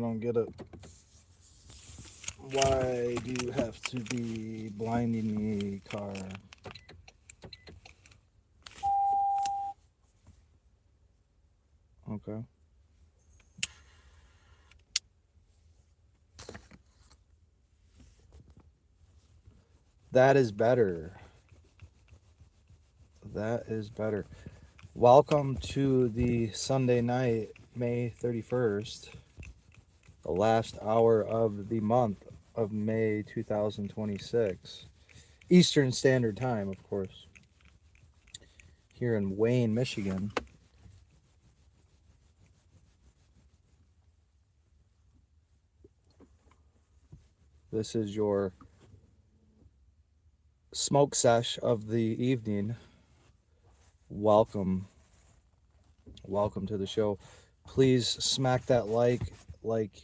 don't get it. Why do you have to be blinding me, car? Okay. That is better. That is better. Welcome to the Sunday night, May 31st, the last hour of the month of May 2026. Eastern Standard Time, of course, here in Wayne, Michigan. This is your smoke sesh of the evening. Welcome. Welcome to the show. Please smack that like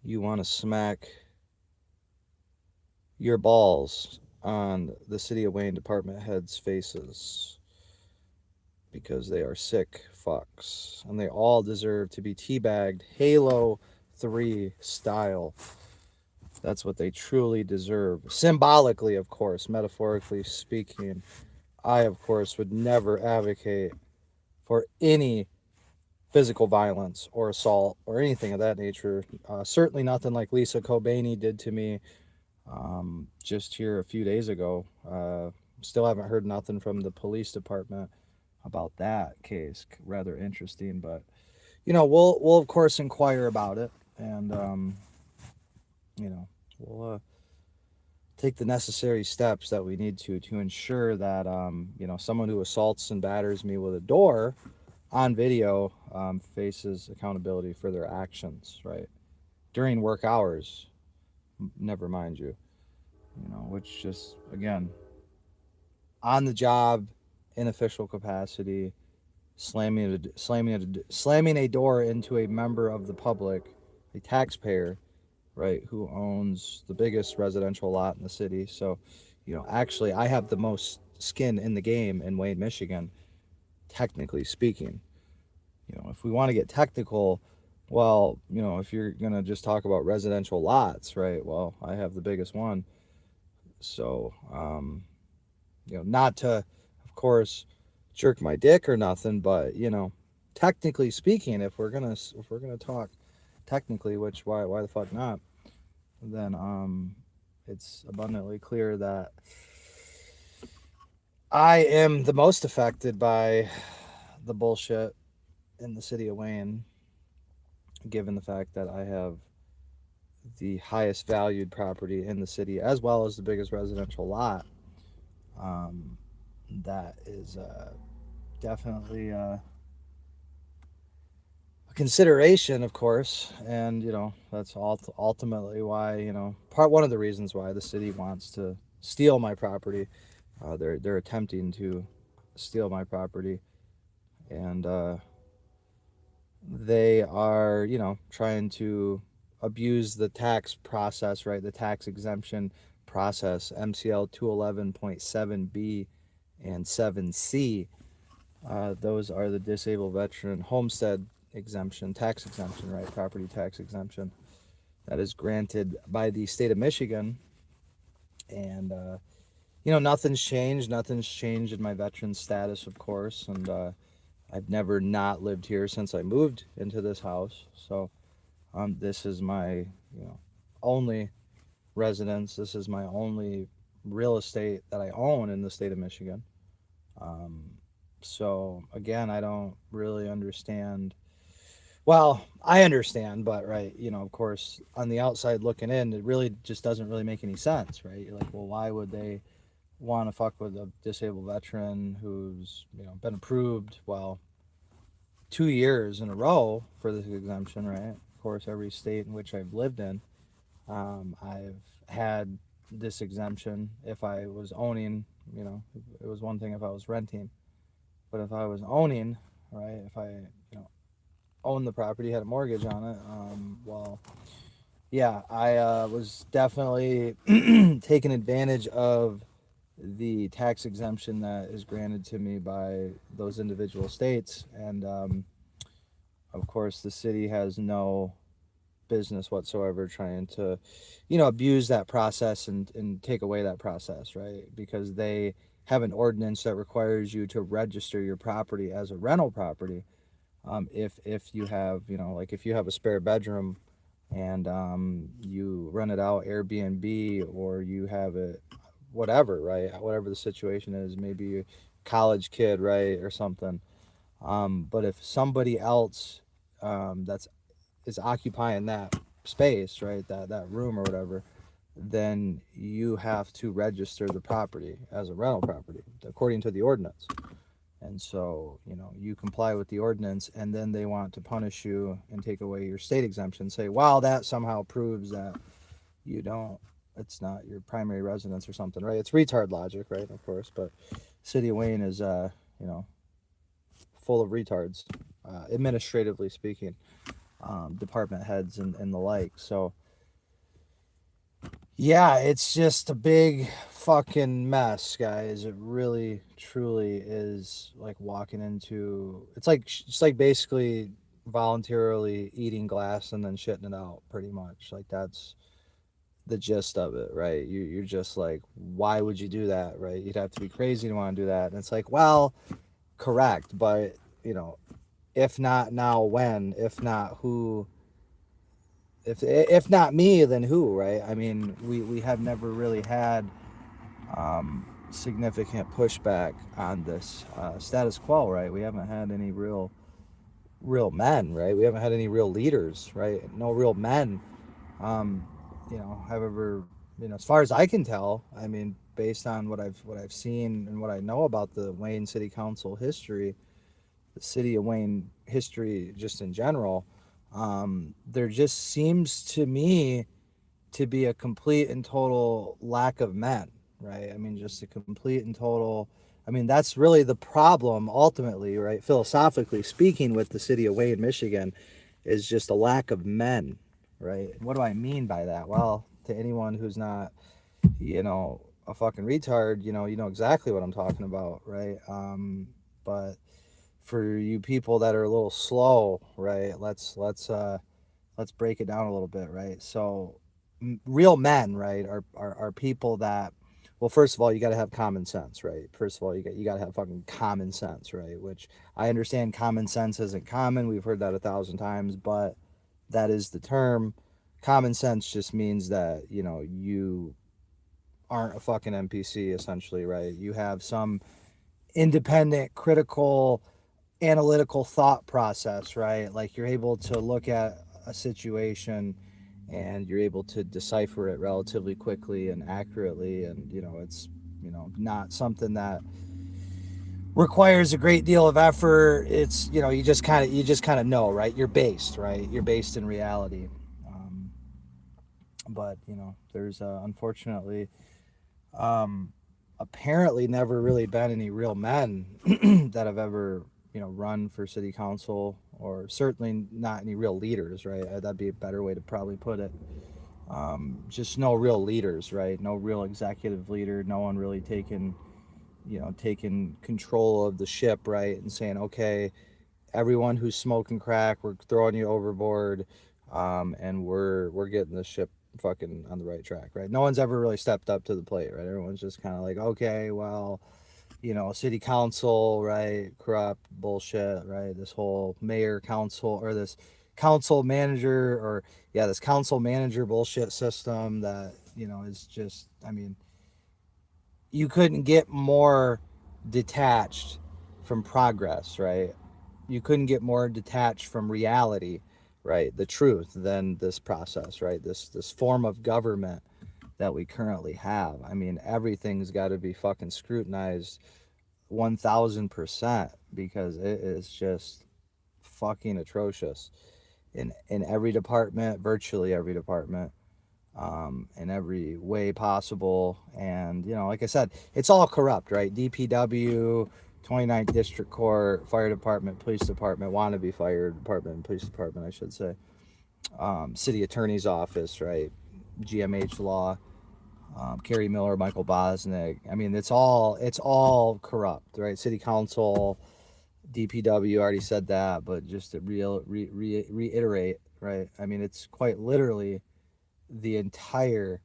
you want to smack your balls on the City of Wayne department heads' faces because they are sick fucks and they all deserve to be teabagged Halo 3 style. That's what they truly deserve. Symbolically, of course, metaphorically speaking. I, of course, would never advocate for any physical violence or assault or anything of that nature. Certainly nothing like Lisa Kobani did to me just here a few days ago. Still haven't heard nothing from the police department about that case. Rather interesting, but we'll of course inquire about it, and we'll take the necessary steps that we need to ensure that someone who assaults and batters me with a door on video faces accountability for their actions, right? During work hours, never mind you. Which just, again, on the job, in official capacity, slamming a door into a member of the public, a taxpayer, right, who owns the biggest residential lot in the city. So, actually, I have the most skin in the game in Wayne, Michigan, technically speaking. If we want to get technical, well, if you're going to just talk about residential lots, right, well, I have the biggest one. So, not to, of course, jerk my dick or nothing, but, technically speaking, if we're gonna talk technically, which why the fuck not, then it's abundantly clear that I am the most affected by the bullshit in the city of Wayne, given the fact that I have the highest valued property in the city as well as the biggest residential lot. That is definitely a consideration, of course, and that's ultimately why one of the reasons why the city wants to steal my property. They're attempting to steal my property, and they are trying to abuse the tax process, right? The tax exemption process, MCL 211.7B and 7C. Those are the disabled veteran homestead exemption, tax exemption, right? Property tax exemption that is granted by the state of Michigan. And, nothing's changed. Nothing's changed in my veteran status, of course. And I've never not lived here since I moved into this house. So this is my, only residence. This is my only real estate that I own in the state of Michigan. So again, I don't really understand. Well, I understand, but right, of course, on the outside looking in, it really just doesn't really make any sense, right? You're like, well, why would they want to fuck with a disabled veteran who's been approved, well, 2 years in a row for this exemption, right? Of course, every state in which I've lived in, I've had this exemption. If I was owning, it was one thing if I was renting, but if I was owning, right, if I owned the property, had a mortgage on it, well, yeah, I was definitely taking advantage of the tax exemption that is granted to me by those individual states. And of course, the city has no business whatsoever trying to, you know, abuse that process and take away that process, right? Because they have an ordinance that requires you to register your property as a rental property. If you have, you know, like if you have a spare bedroom and you rent it out Airbnb, or you have it, whatever, right? Whatever the situation is, maybe a college kid, right, or something. But if somebody else that's is occupying that space, right, that room or whatever, then you have to register the property as a rental property according to the ordinance. And so, you know, you comply with the ordinance, and then they want to punish you and take away your state exemption. Say, wow, that somehow proves that you don't, it's not your primary residence or something, right? It's retard logic, right? Of course, but City of Wayne is, you know, full of retards, administratively speaking, department heads and the like. So, yeah, it's just a big fucking mess, guys. It really, truly is like walking into. It's like basically voluntarily eating glass and then shitting it out, pretty much. Like that's the gist of it, right? You're just like, why would you do that, right? You'd have to be crazy to want to do that. And it's like, well, correct, but you know, if not now, when? If not who? If not me, then who, right? I mean, we have never really had significant pushback on this status quo, right? We haven't had any real men, right? We haven't had any real leaders, right? No real men, um, you know, have ever, you know, as far as I can tell. I mean, based on what I've seen and what I know about the Wayne City Council history, the city of Wayne history, just in general, there just seems to me to be a complete and total lack of men, right? I mean, just a complete and total. I mean, that's really the problem ultimately, right? Philosophically speaking, with the city of Wayne, Michigan, is just a lack of men, right? And what do I mean by that? Well, to anyone who's not, you know, a fucking retard, you know exactly what I'm talking about, right? But for you people that are a little slow, right? Let's break it down a little bit, right? So, real men, right, are people that, well, first of all, you got to have common sense, right? First of all, you got to have fucking common sense, right? Which I understand common sense isn't common. We've heard that 1,000 times, but that is the term. Common sense just means that, you know, you aren't a fucking NPC, essentially, right? You have some independent, critical, analytical thought process, right? Like you're able to look at a situation and you're able to decipher it relatively quickly and accurately, and you know, it's, you know, not something that requires a great deal of effort. It's, you know, you just kind of know, right? You're based in reality. But you know, there's unfortunately um apparently never really been any real men that have ever, you know, run for city council, or certainly not any real leaders, right? That'd be a better way to probably put it. Just no real leaders, right? No real executive leader. No one really taking, you know, taking control of the ship, right? And saying, okay, everyone who's smoking crack, we're throwing you overboard, and we're getting the ship fucking on the right track, right? No one's ever really stepped up to the plate, right? Everyone's just kind of like, okay, well, you know, city council, right? Corrupt bullshit, right? This whole mayor council, or this council manager, or yeah, this council manager bullshit system that, you know, is just, I mean, you couldn't get more detached from progress, right? You couldn't get more detached from reality, right? The truth, than this process, right? This form of government that we currently have. I mean, everything's got to be fucking scrutinized 1,000%, because it is just fucking atrocious in every department, virtually every department, in every way possible. And you know, like I said, it's all corrupt, right? DPW, 29th District Court, Fire Department, Police Department, wannabe Fire Department and Police Department, I should say, City Attorney's Office, right? GMH Law, Kerry Miller, Michael Bosnick. I mean, it's all corrupt, right? City Council, DPW, already said that, but just to reiterate, right? I mean, it's quite literally the entire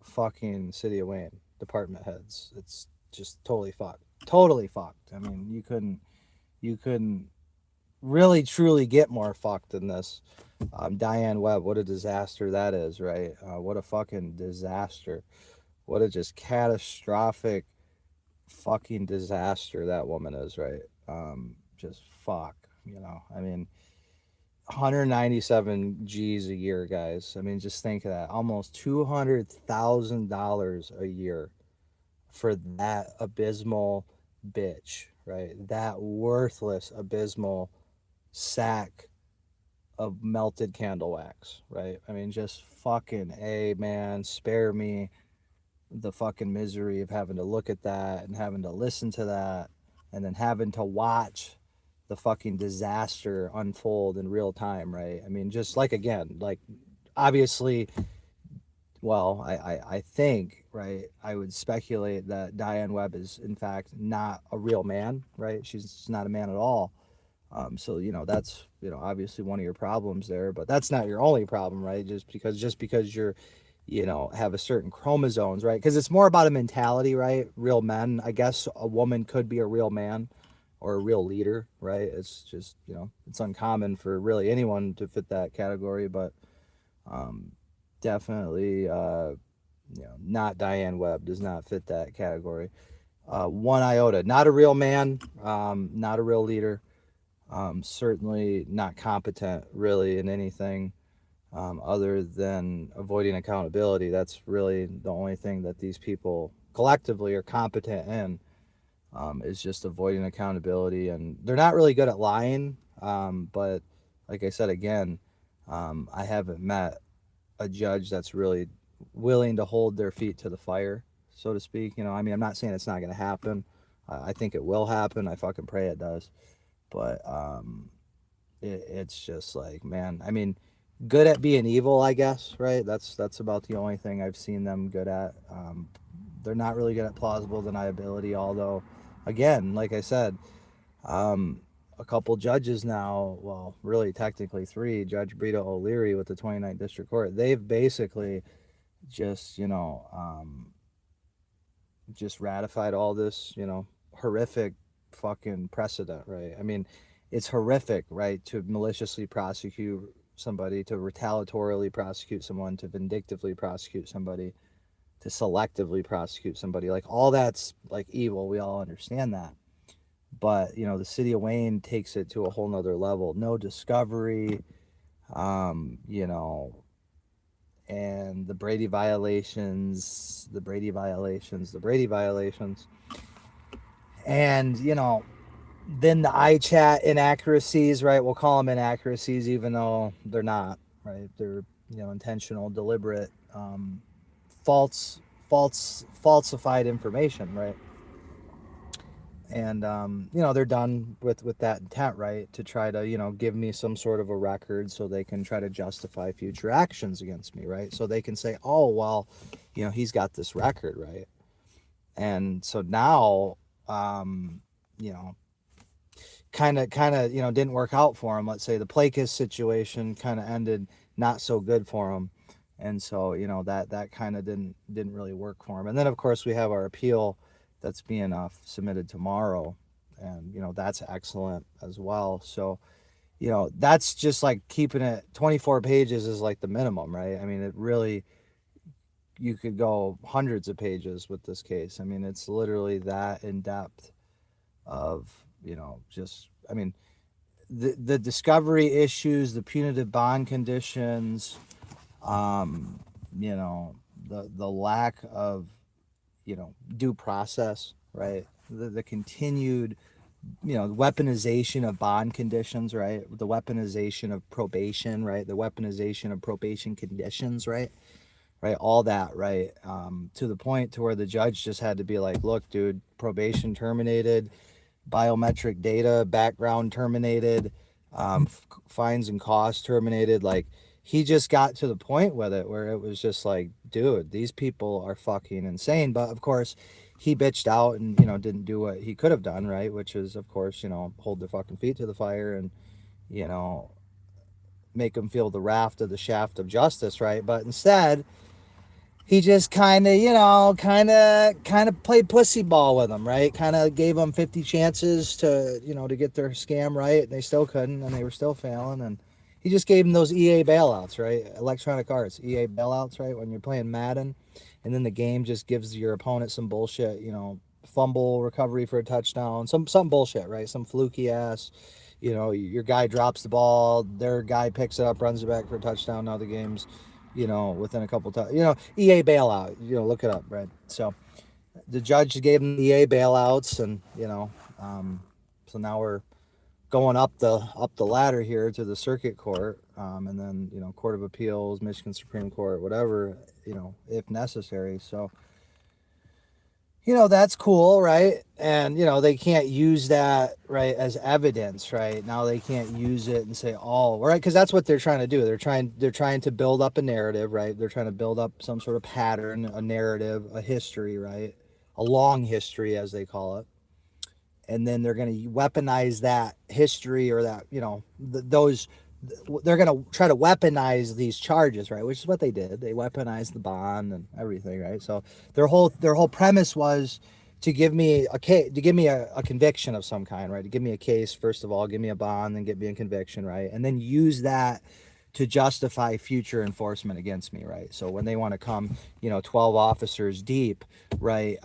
fucking city of Wayne department heads. It's just totally fucked. Totally fucked. I mean, you couldn't really truly get more fucked than this. Diane Webb, what a disaster that is, right? What a fucking disaster. What a just catastrophic fucking disaster that woman is, right? Just fuck, I mean, 197 G's a year, guys. I mean, just think of that. Almost $200,000 a year for that abysmal bitch, right? That worthless, abysmal sack of melted candle wax, right? I mean, just fucking A, man, spare me the fucking misery of having to look at that and having to listen to that and then having to watch the fucking disaster unfold in real time, right? I mean, just like, again, like, obviously, well, I think, right, I would speculate that Diane Webb is, in fact, not a real man, right? She's not a man at all. So, that's, obviously one of your problems there, but that's not your only problem, right? Just because you're, have a certain chromosomes, right? Because it's more about a mentality, right? Real men, I guess a woman could be a real man or a real leader, right? It's just, it's uncommon for really anyone to fit that category, but um, definitely, not Diane Webb does not fit that category. One iota, not a real man, not a real leader, certainly not competent really in anything other than avoiding accountability. That's really the only thing that these people collectively are competent in, is just avoiding accountability. And they're not really good at lying. But like I said, again, I haven't met a judge that's really willing to hold their feet to the fire, so to speak. I mean, I'm not saying it's not going to happen. I think it will happen. I fucking pray it does. But it's just like, man, I mean, good at being evil, I guess, right? That's about the only thing I've seen them good at. They're not really good at plausible deniability, although, again, like I said, um, a couple judges now, well, really technically three, Judge Brito O'Leary with the 29th District Court, they've basically just, just ratified all this, horrific fucking precedent, right? I mean, it's horrific, right, to maliciously prosecute somebody, to retaliatorily prosecute someone, to vindictively prosecute somebody, to selectively prosecute somebody. Like, all that's like evil. We all understand that. But, the city of Wayne takes it to a whole nother level. No discovery, you know, and the Brady violations, the Brady violations, the Brady violations. And, then the iChat inaccuracies, right? We'll call them inaccuracies, even though they're not, right? They're, intentional, deliberate, falsified information, right? And they're done with that intent, right, to try to give me some sort of a record so they can try to justify future actions against me, right? So they can say, oh well, he's got this record, right? And so now, you know kind of didn't work out for him. Let's say the Plakus situation kind of ended not so good for him, and so that kind of didn't really work for him. And then of course we have our appeal that's being submitted tomorrow, and that's excellent as well. So that's just like keeping it 24 pages is like the minimum, right? I mean, it really, you could go hundreds of pages with this case. I mean, it's literally that in depth of just, I mean, the discovery issues, the punitive bond conditions, um the lack of due process, right? The continued weaponization of bond conditions, right? The weaponization of probation, right? The weaponization of probation conditions, right? Right, all that, right? To the point to where the judge just had to be like, look, dude, probation terminated, biometric data background terminated, fines and costs terminated. Like, he just got to the point with it where it was just like, dude, these people are fucking insane. But of course he bitched out and didn't do what he could have done, right? Which is, of course, hold their fucking feet to the fire and you know make him feel the raft of the shaft of justice, right? But instead, he just kind of, kind of played pussy ball with them, right? Kind of gave them 50 chances to, to get their scam right, and they still couldn't, and they were still failing. And he just gave them those EA bailouts, right? Electronic Arts, EA bailouts, right? When you're playing Madden, and then the game just gives your opponent some bullshit, fumble recovery for a touchdown, some bullshit, right? Some fluky ass, your guy drops the ball, their guy picks it up, runs it back for a touchdown. Now the game's, within a couple times, EA bailout, look it up, right? So the judge gave them the EA bailouts, and so now we're going up the ladder here to the circuit court, and then Court of Appeals, Michigan Supreme Court, whatever, if necessary. So that's cool, right? And they can't use that, right, as evidence, right? Now they can't use it and say, oh, right, because that's what they're trying to do. They're trying to build up a narrative, right? They're trying to build up some sort of pattern, a narrative, a history, right? A long history, as they call it. And then they're going to weaponize that history, or that, those, they're going to try to weaponize these charges, right? Which is what they did. They weaponized the bond and everything, right? So their whole premise was to give me a case, to give me a conviction of some kind, right? To give me a case, first of all, give me a bond, then get me a conviction, right? And then use that to justify future enforcement against me, right? So when they want to come, 12 officers deep, right,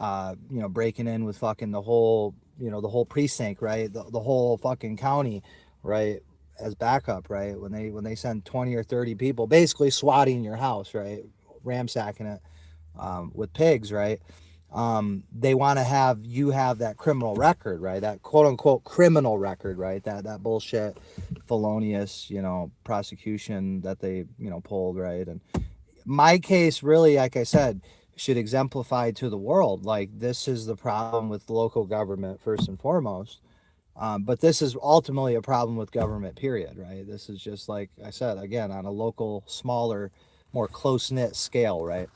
breaking in with fucking the whole, the whole precinct, right, the whole fucking county, right, as backup, right, when they send 20 or 30 people basically swatting your house, right, ransacking it, with pigs, right, they want to have you have that criminal record, right, that quote unquote criminal record, right, that bullshit felonious, prosecution that they, pulled, right. And my case really, like I said, should exemplify to the world, like, this is the problem with local government first and foremost. But this is ultimately a problem with government, period, right? This is just, like I said, again, on a local, smaller, more close-knit scale, right?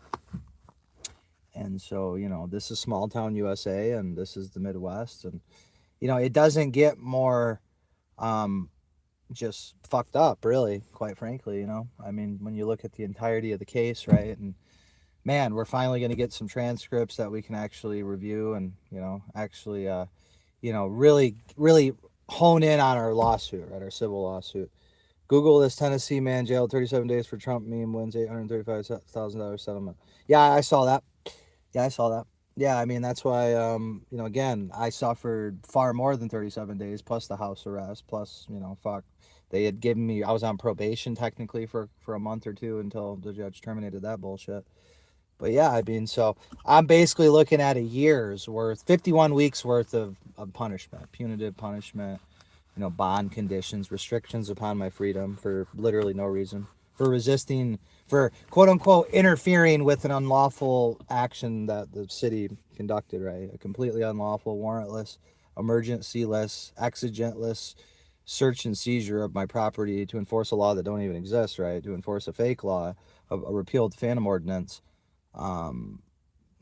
And so, this is small town USA, and this is the Midwest. And, it doesn't get more just fucked up, really, quite frankly, I mean, when you look at the entirety of the case, right? And man, we're finally going to get some transcripts that we can actually review, and, actually, really, really hone in on our lawsuit, right? Our civil lawsuit. Google this: Tennessee man jailed 37 days for Trump meme wins $835,000 settlement. Yeah, I saw that. Yeah, I saw that. Yeah, I mean, that's why, again, I suffered far more than 37 days plus the house arrest, plus, fuck. They had given me, I was on probation technically for a month or two until the judge terminated that bullshit. But yeah, I mean, so I'm basically looking at a year's worth, 51 weeks worth of punishment, punitive punishment, bond conditions, restrictions upon my freedom for literally no reason, for resisting, for quote unquote interfering with an unlawful action that the city conducted, right? A completely unlawful, warrantless, emergency-less, exigentless search and seizure of my property to enforce a law that don't even exist, right? To enforce a fake law, a repealed Phantom Ordinance.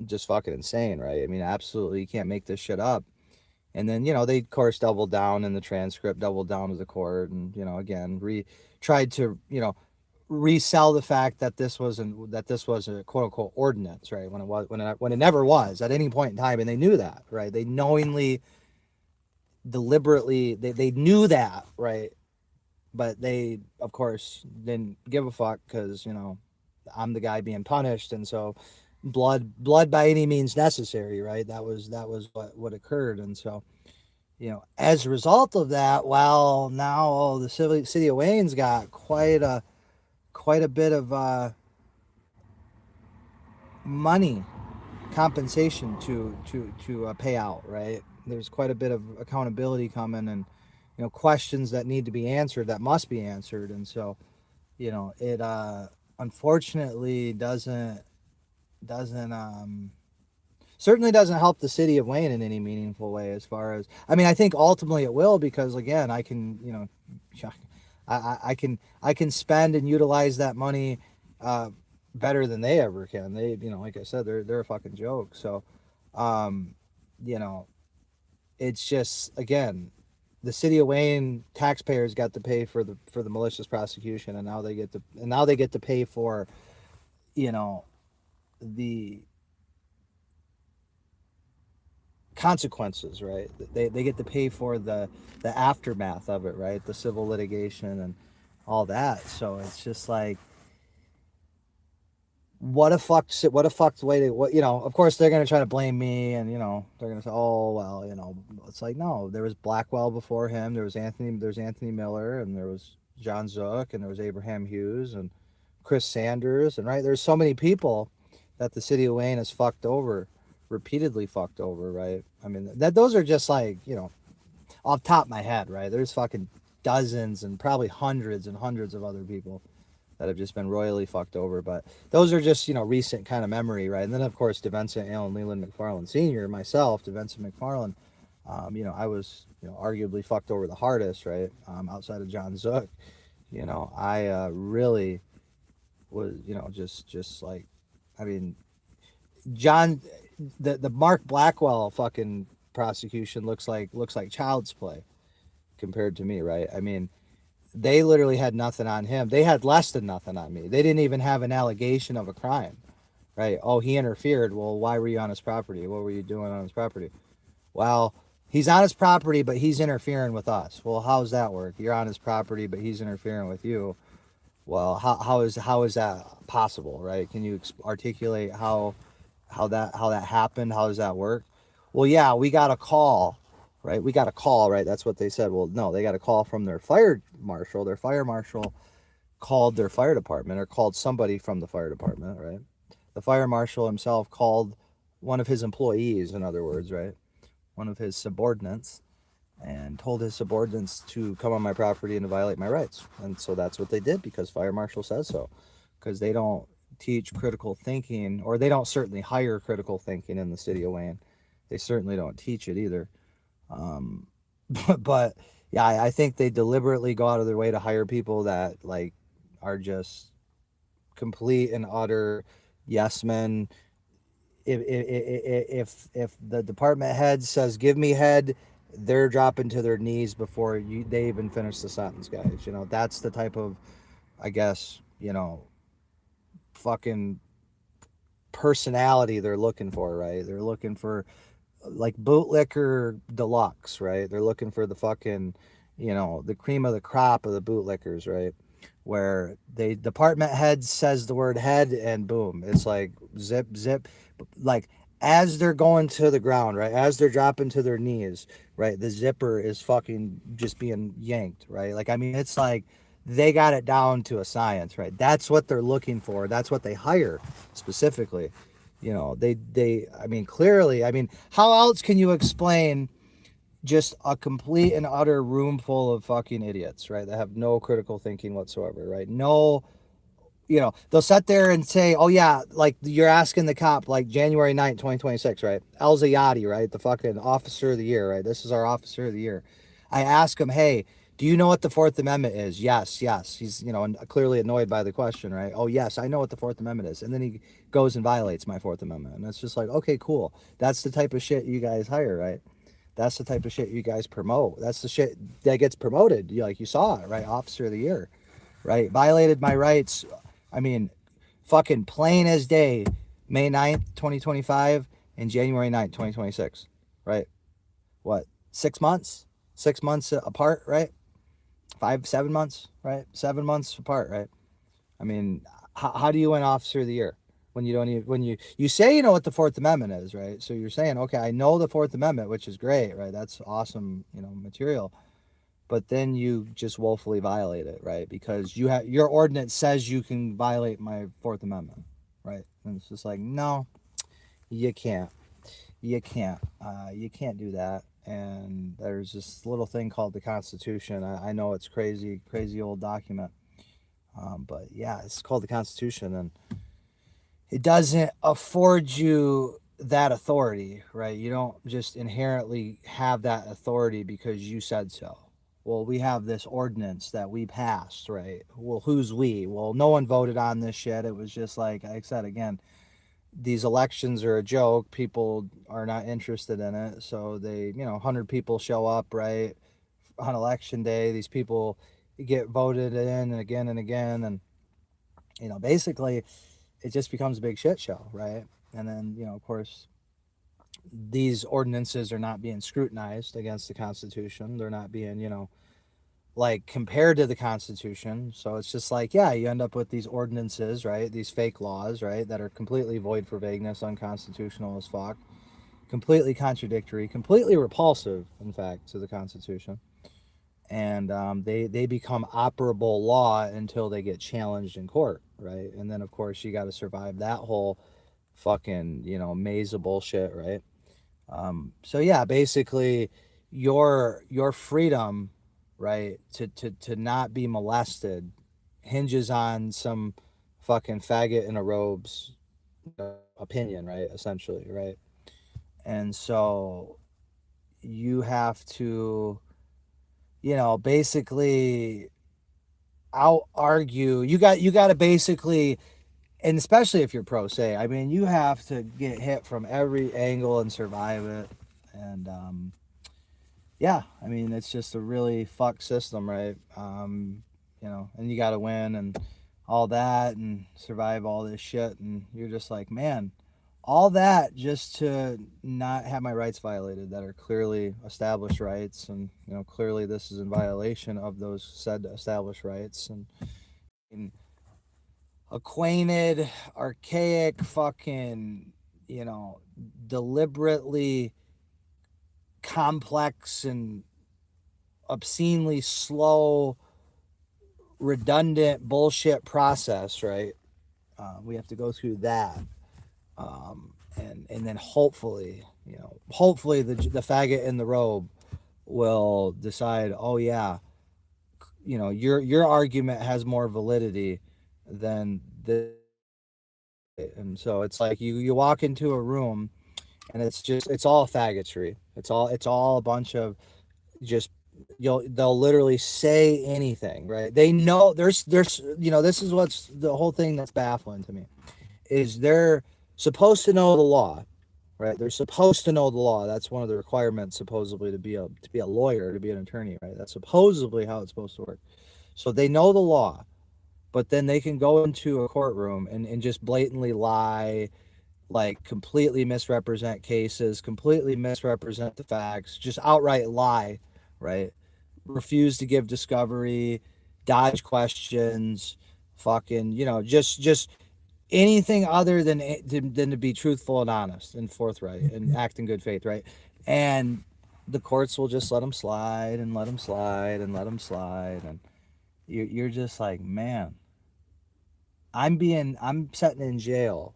Just fucking insane, right? I mean, absolutely, you can't make this shit up. And then, they of course doubled down in the transcript, doubled down to the court, and, again, tried to, resell the fact that this was a quote unquote ordinance, right? When it never was at any point in time, and they knew that, right? They knowingly, deliberately, they knew that, right? But they, of course, didn't give a fuck, because, I'm the guy being punished, and so blood by any means necessary, right? That was what occurred. And so, as a result of that, well, now the city of Wayne's got quite a bit of money compensation to pay out, right? There's quite a bit of accountability coming, and questions that need to be answered, that must be answered. And so, it unfortunately doesn't certainly doesn't help the city of Wayne in any meaningful way. As far as, I mean, I think ultimately it will, because again, I can, I can spend and utilize that money better than they ever can. They, like I said, they're a fucking joke. So, it's just, again, the city of Wayne taxpayers got to pay for the malicious prosecution, and now they get to pay for, you know, the consequences, right? They get to pay for the aftermath of it, right? The civil litigation and all that. So it's just like, what a fucked way to, what, of course they're going to try to blame me, and they're going to say, oh well, it's like, no, there was Blackwell before him, there's Anthony Miller, and there was John Zook, and there was Abraham Hughes and Chris Sanders, and right, there's so many people that the city of Wayne has fucked over, repeatedly fucked over, right? I mean, that those are just like, off top of my head, right? There's fucking dozens and probably hundreds and hundreds of other people that have just been royally fucked over. But those are just, recent kind of memory, right? And then, of course, DeVincent, Alan Leland McFarlin Sr., myself, DeVincent McFarlin, I was, arguably fucked over the hardest, right? Outside of John Zook. I really was, just like, I mean, John, the Mark Blackwell fucking prosecution looks like child's play compared to me, right? I mean, they literally had nothing on him. They had less than nothing on me. They didn't even have an allegation of a crime, right? Oh, he interfered. Well, why were you on his property? What were you doing on his property? Well, he's on his property, but he's interfering with us. Well, how's that work? You're on his property, but he's interfering with you. Well, how is that possible, right? Can you articulate how that happened? How does that work? Well, yeah, we got a call, right? We got a call, right? That's what they said. Well, no, they got a call from their fire marshal. Their fire marshal called their fire department, or called somebody from the fire department, right? The fire marshal himself called one of his employees, in other words, right? One of his subordinates, and told his subordinates to come on my property and to violate my rights. And so that's what they did, because fire marshal says so. Because they don't teach critical thinking, or they don't certainly hire critical thinking in the city of Wayne. They certainly don't teach it either. But yeah, I think they deliberately go out of their way to hire people that like are just complete and utter yes men. If the department head says give me head, they're dropping to their knees before they even finish the sentence, guys. That's the type of, I guess, fucking personality they're looking for, right? They're looking for like bootlicker deluxe, right? They're looking for the fucking, the cream of the crop of the bootlickers, right? Where they department head says the word head, and boom, it's like zip zip, like as they're going to the ground, right? As they're dropping to their knees, right? The zipper is fucking just being yanked, right? Like, I mean, it's like they got it down to a science, right? That's what they're looking for. That's what they hire specifically. I mean, clearly, I mean, how else can you explain just a complete and utter room full of fucking idiots, right? That have no critical thinking whatsoever, right? No, they'll sit there and say, oh yeah, like you're asking the cop, like January 9th, 2026, right? El Zayati, right? The fucking officer of the year, right? This is our officer of the year. I ask him, hey, do you know what the Fourth Amendment is? Yes. He's, clearly annoyed by the question, right? Oh, yes, I know what the Fourth Amendment is. And then he goes and violates my Fourth Amendment. And it's just like, okay, cool. That's the type of shit you guys hire, right? That's the type of shit you guys promote. That's the shit that gets promoted. Like you saw it, right? Officer of the year, right? Violated my rights. I mean, fucking plain as day, May 9th, 2025 and January 9th, 2026, right? What, 6 months? 6 months apart, right? 7 months, right? 7 months apart, right? I mean, how do you win officer of the year when you don't even, when you say you know what the Fourth Amendment is, right? So you're saying, okay, I know the Fourth Amendment, which is great, right? That's awesome, material. But then you just woefully violate it, right? Because your ordinance says you can violate my Fourth Amendment, right? And it's just like, no, you can't. You can't. You can't do that. And there's this little thing called the Constitution. I know it's crazy old document. But yeah, it's called the Constitution, and it doesn't afford you that authority, right? You don't just inherently have that authority because you said so. Well, we have this ordinance that we passed, right? Well, who's we? Well, no one voted on this shit. It was just like I said again, these elections are a joke. People are not interested in it. So they, 100 people show up, right? on election day. These people get voted in and again, and basically it just becomes a big shit show, right? And then of course these ordinances are not being scrutinized against the Constitution. They're not being like compared to the Constitution. So it's just like, yeah, you end up with these ordinances, right? These fake laws, right? That are completely void for vagueness, unconstitutional as fuck, completely contradictory, completely repulsive, in fact, to the Constitution. And they become operable law until they get challenged in court, right? And then, of course, you got to survive that whole fucking, maze of bullshit, right? So yeah, basically, your freedom, right, to not be molested, hinges on some fucking faggot in a robe's opinion, right? Essentially, right? And so you have to, basically out argue. You got to basically, and especially if you're pro se, I mean, you have to get hit from every angle and survive it. And yeah, I mean, it's just a really fucked system, right? And you got to win and all that and survive all this shit. And you're just like, man, all that just to not have my rights violated that are clearly established rights. And, clearly this is in violation of those said established rights. And acquainted, archaic, fucking, deliberately complex and obscenely slow, redundant bullshit process, right? We have to go through that. And then hopefully, hopefully the faggot in the robe will decide, oh yeah, your argument has more validity than this. And so it's like you walk into a room and it's all faggotry. It's all a bunch of just they'll literally say anything, right? They know there's this is what's the whole thing that's baffling to me is they're supposed to know the law, right? They're supposed to know the law. That's one of the requirements supposedly to be a lawyer, to be an attorney, right? That's supposedly how it's supposed to work. So they know the law, but then they can go into a courtroom and just blatantly lie, like completely misrepresent cases, completely misrepresent the facts, just outright lie, right? Refuse to give discovery, dodge questions, fucking, just anything other than to be truthful and honest and forthright and act in good faith, right? And the courts will just let them slide and let them slide and let them slide, and you're just like, man, I'm sitting in jail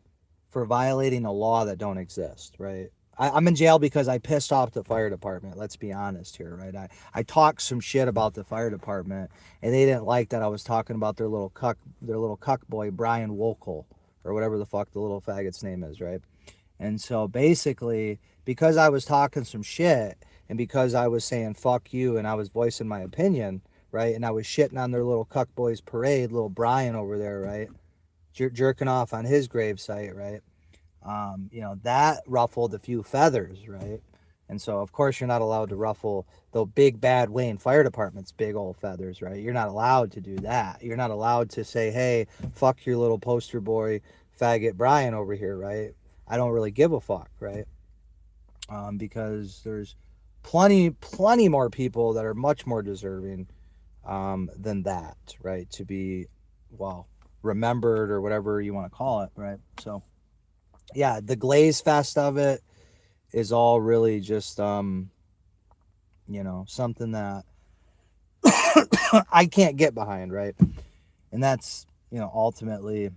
for violating a law that don't exist, right? I'm in jail because I pissed off the fire department. Let's be honest here, right? I talked some shit about the fire department, and they didn't like that I was talking about their little cuck boy Brian Wokel, or whatever the fuck the little faggot's name is, right? And so basically, because I was talking some shit, and because I was saying fuck you, and I was voicing my opinion, right? And I was shitting on their little cuck boys parade, little Brian over there, right? Jerking off on his gravesite, right? That ruffled a few feathers, right? And so, of course, you're not allowed to ruffle the big bad Wayne Fire Department's big old feathers, right? You're not allowed to do that. You're not allowed to say, hey, fuck your little poster boy, faggot Brian over here, right? I don't really give a fuck, right? Because there's plenty more people that are much more deserving than that, right? To be, well, remembered or whatever you want to call it, right? So, yeah, the glaze fest of it is all really just something that I can't get behind, right? And that's ultimately,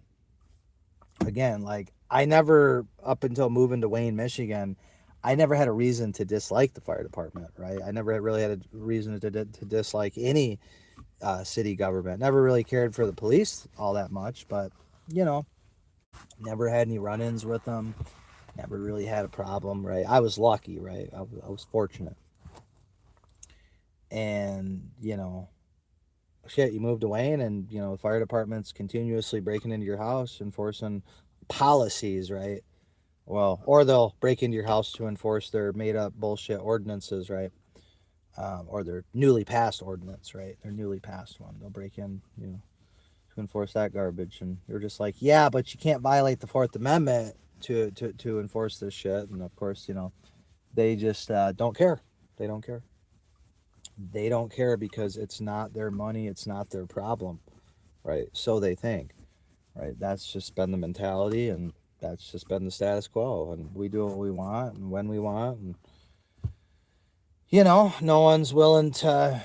again, like, I never, up until moving to Wayne, Michigan, I never had a reason to dislike the fire department, right? I never really had a reason to dislike any city government. Never really cared for the police all that much, but never had any run-ins with them. Never really had a problem, right? I was lucky, right? I was fortunate. And, shit, you moved to Wayne and, the fire department's continuously breaking into your house, enforcing policies, right? Well, or they'll break into your house to enforce their made-up bullshit ordinances, right? or their newly passed ordinance, right? Their newly passed one. They'll break in, to enforce that garbage. And you're just like, yeah, but you can't violate the Fourth Amendment to enforce this shit. And of course, they just don't care. They don't care. They don't care because it's not their money. It's not their problem, right? So they think, right? That's just been the mentality, and that's just been the status quo. And we do what we want and when we want. And, no one's willing to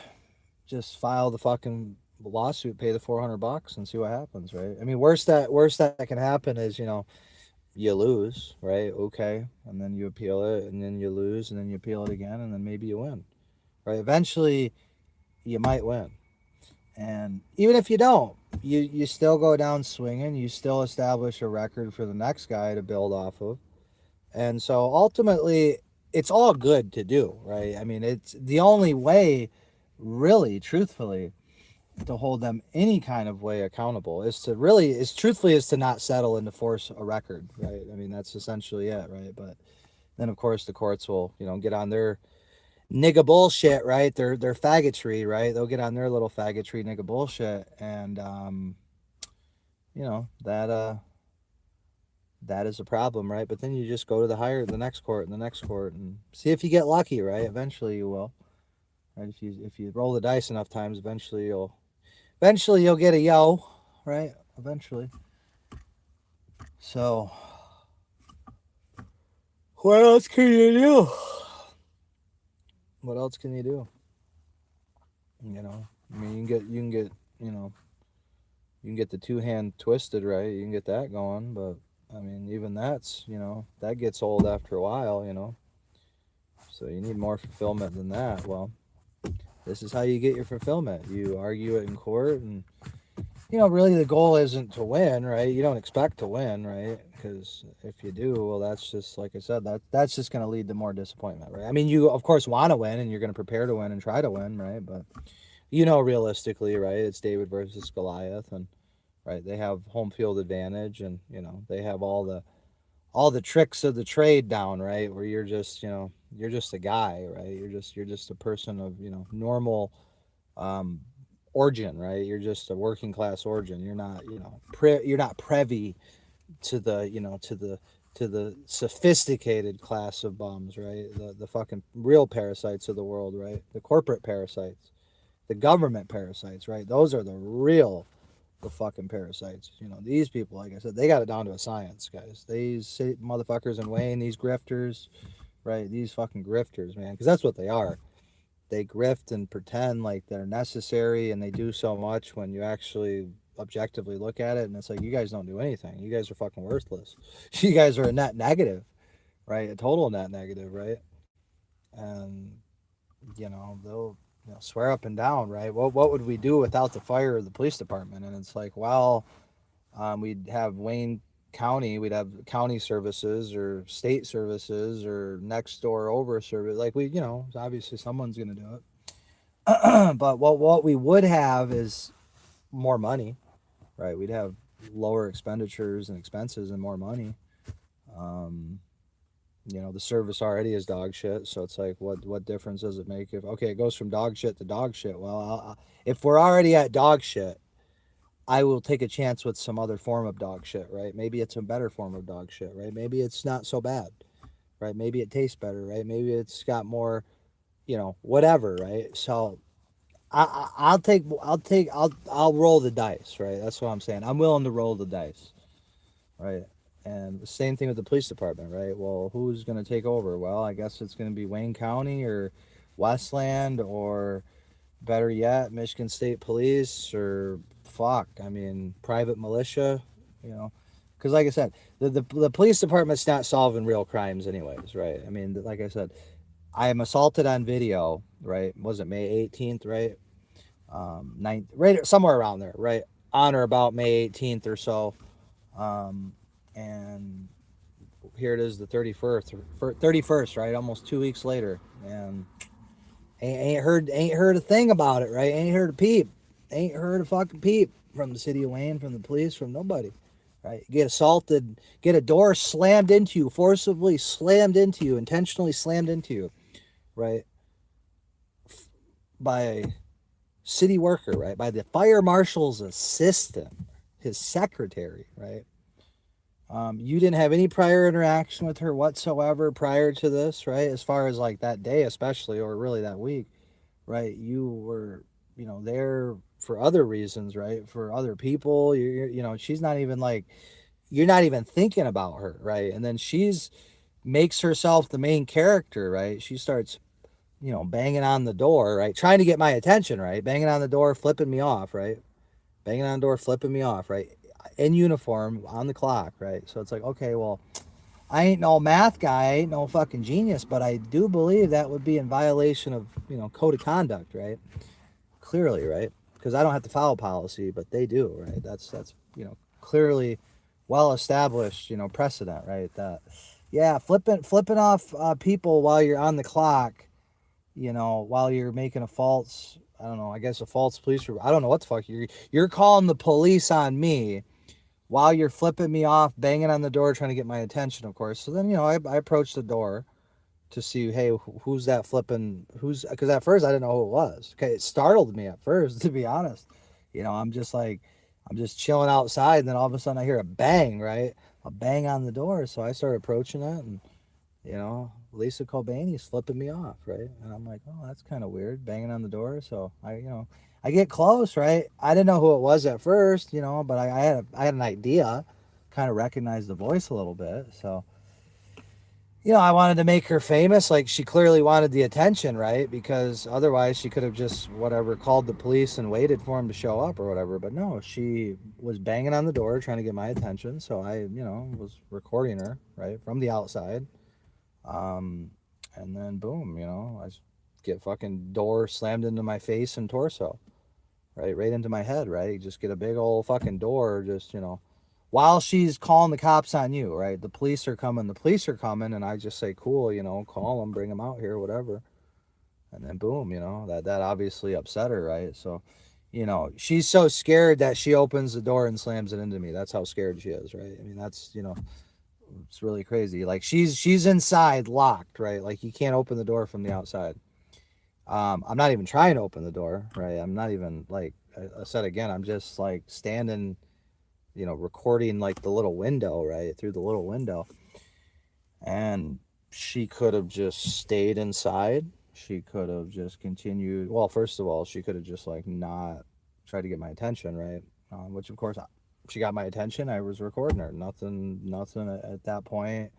just file the fucking lawsuit, pay the $400 and see what happens, right? I mean, worst that can happen is, you lose, right? Okay. And then you appeal it, and then you lose, and then you appeal it again, and then maybe you win, right? Eventually you might win. And even if you don't, you still go down swinging, you still establish a record for the next guy to build off of. And so ultimately it's all good to do, right? I mean, it's the only way, really, truthfully, to hold them any kind of way accountable is to really, is truthfully, is to not settle and to force a record, right? I mean, that's essentially it, right? But then of course the courts will, get on their nigga bullshit, right? Their faggotry, right? They'll get on their little faggotry nigga bullshit, and that is a problem, right? But then you just go to the next court and the next court and see if you get lucky, right? Eventually you will, right? If you roll the dice enough times, eventually you'll get a yo, right? Eventually. So what else can you do? What else can you do? I mean, you can get the two hand twisted, right? You can get that going, but I mean, even that's, that gets old after a while, So you need more fulfillment than that. Well, this is how you get your fulfillment. You argue it in court, and really the goal isn't to win, right? You don't expect to win, right? Because if you do, well, that's just, like I said, that's just going to lead to more disappointment, right? I mean, you of course want to win, and you're going to prepare to win and try to win, right? But realistically, right, it's David versus Goliath, and right, they have home field advantage, and they have all the tricks of the trade down, right? Where you're just you're just a guy, right? You're just a person of normal origin, right? You're just a working class origin. You're not you're not privy to the to the sophisticated class of bums, right? The fucking real parasites of the world, right? The corporate parasites, the government parasites, right? Those are the fucking parasites. These people, like I said, they got it down to a science, guys. These motherfuckers in Wayne, these grifters, right? These fucking grifters, man, because that's what they are. They grift and pretend like they're necessary, and they do so much when you actually objectively look at it, and it's like, you guys don't do anything. You guys are fucking worthless. You guys are a net negative, right? A total net negative, right? And they'll swear up and down, right? What would we do without the fire of the police department? And it's like, well, we'd have Wayne County, we'd have county services or state services or next door over service. Like obviously someone's going to do it. But what we would have is more money, right? We'd have lower expenditures and expenses and more money. The service already is dog shit, so it's like, what difference does it make if it goes from dog shit to dog shit? Well, if we're already at dog shit, I will take a chance with some other form of dog shit, right? Maybe it's a better form of dog shit, right? Maybe it's not so bad, right? Maybe it tastes better, right? Maybe it's got more, whatever, right? So I'll roll the dice, right? That's what I'm saying. I'm willing to roll the dice, right? And the same thing with the police department, right? Well, who's going to take over? Well, I guess it's going to be Wayne County or Westland, or better yet, Michigan State Police, or private militia, because like I said, the police department's not solving real crimes anyways, right? I mean, like I said, I am assaulted on video, right? Was it May 18th, right? 9th, right, somewhere around there, right? On or about May 18th or so. And here it is, the 31st, right? Almost 2 weeks later, and ain't heard a thing about it, right? Ain't heard a fucking peep from the city of Wayne, from the police, from nobody, right? Get assaulted, get a door slammed into you, forcibly slammed into you, intentionally slammed into you, right? by a city worker, right? By the fire marshal's assistant, his secretary, right? You didn't have any prior interaction with her whatsoever prior to this, right? As far as like that day, especially, or really that week, right? You were, there for other reasons, right? For other people. She's not even like, you're not even thinking about her, right? And then she's makes herself the main character, right? She starts, banging on the door, right? Trying to get my attention, right? Banging on the door, flipping me off, right? Banging on the door, flipping me off, right? In uniform, on the clock, right? So it's like, okay, well, I ain't no math guy, I ain't no fucking genius, but I do believe that would be in violation of, code of conduct, right? Clearly, right? Because I don't have to follow policy, but they do, right? That's clearly well established, precedent, right? That yeah, flipping off people while you're on the clock, while you're making a false, I don't know, I guess a false police report. I don't know what the fuck you're calling the police on me while you're flipping me off, banging on the door, trying to get my attention, of course. So then, I approached the door to see, hey, who's that flipping, because at first I didn't know who it was. Okay, it startled me at first, to be honest. I'm just like, I'm just chilling outside, and then all of a sudden I hear a bang, right? A bang on the door. So I started approaching it, and, Lisa Kobani's flipping me off, right? And I'm like, oh, that's kind of weird, banging on the door. So I get close, right? I didn't know who it was at first, but I had an idea, kind of recognized the voice a little bit. So, I wanted to make her famous. Like, she clearly wanted the attention, right? Because otherwise she could have just, whatever, called the police and waited for him to show up or whatever. But no, she was banging on the door trying to get my attention. So I, was recording her, right, from the outside. And then boom, I get fucking door slammed into my face and torso, right into my head, right? You just get a big old fucking door, just, while she's calling the cops on you, right? The police are coming, and I just say, cool, call them, bring them out here, whatever. And then boom, that obviously upset her, right? So, she's so scared that she opens the door and slams it into me. That's how scared she is, right? I mean, that's, it's really crazy. Like, she's inside locked, right? Like, you can't open the door from the outside. I'm not even trying to open the door, right? I'm not even, like I said again, I'm just like standing, recording like the little window, right? Through the little window. And she could have just stayed inside. She could have just continued. Well, first of all, she could have just like not tried to get my attention, right? Which of course she got my attention. I was recording her. Nothing at that point.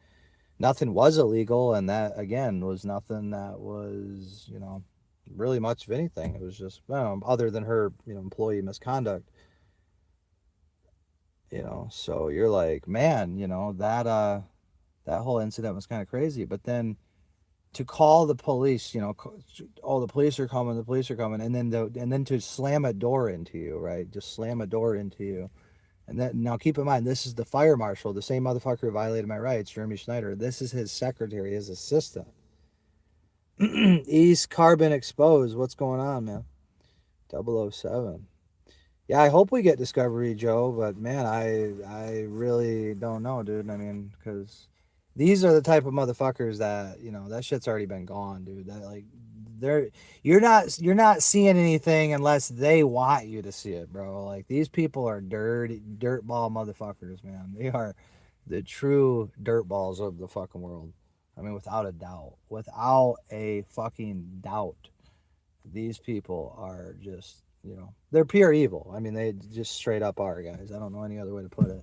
Nothing was illegal, and that again was nothing that was, really much of anything. It was just, other than her, employee misconduct. So you're like, man, that whole incident was kind of crazy. But then to call the police, oh, the police are coming, and then to slam a door into you, right? Just slam a door into you. And then, now keep in mind, this is the fire marshal, the same motherfucker who violated my rights, Jeremy Schneider. This is his secretary, his assistant. East Carbon Exposed. What's going on, man? 007. Yeah, I hope we get Discovery, Joe, but man, I really don't know, dude. I mean, because these are the type of motherfuckers that, that shit's already been gone, dude. That, like, you're not seeing anything unless they want you to see it, bro. Like, these people are dirtball motherfuckers, man. They are the true dirtballs of the fucking world. I mean, without a doubt. Without a fucking doubt. These people are just, they're pure evil. I mean, they just straight up are, guys. I don't know any other way to put it.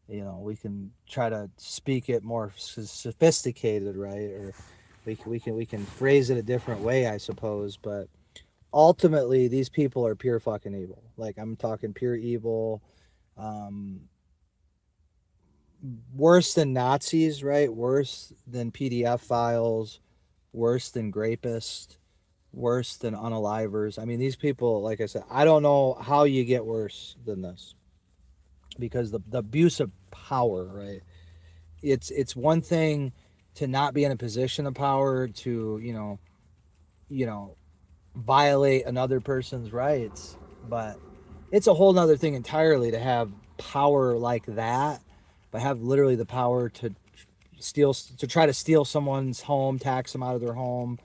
We can try to speak it more sophisticated, right? Or we can phrase it a different way, I suppose. But ultimately, these people are pure fucking evil. Like, I'm talking pure evil. Worse than Nazis, right? Worse than PDF files, worse than grapists, worse than unalivers. I mean, these people, like I said, I don't know how you get worse than this, because the abuse of power, right? It's one thing to not be in a position of power to, violate another person's rights, but it's a whole nother thing entirely to have power like that, but have literally the power to try to steal someone's home, tax them out of their home,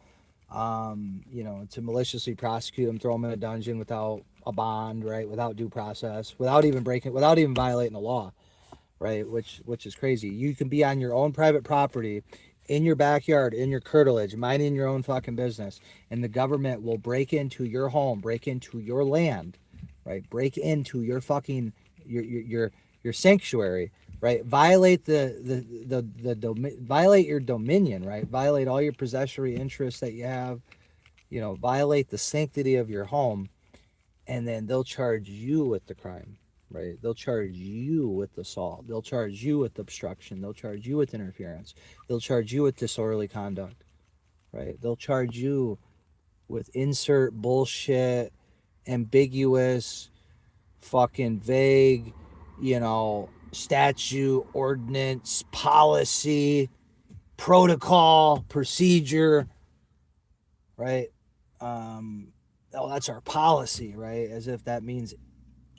You know, to maliciously prosecute them, throw them in a dungeon without a bond, right? Without due process, without even violating the law, right? Which is crazy. You can be on your own private property, in your backyard, in your curtilage, minding your own fucking business, and the government will break into your home, break into your land, right? Break into your fucking your sanctuary, right? Violate violate your dominion, right? Violate all your possessory interests that you have, you know, violate the sanctity of your home, and then they'll charge you with the crime, right? They'll charge you with assault. They'll charge you with obstruction. They'll charge you with interference. They'll charge you with disorderly conduct, right? They'll charge you with insert bullshit, ambiguous, fucking vague, you know, statute, ordinance, policy, protocol, procedure, right? Oh, that's our policy, right? As if that means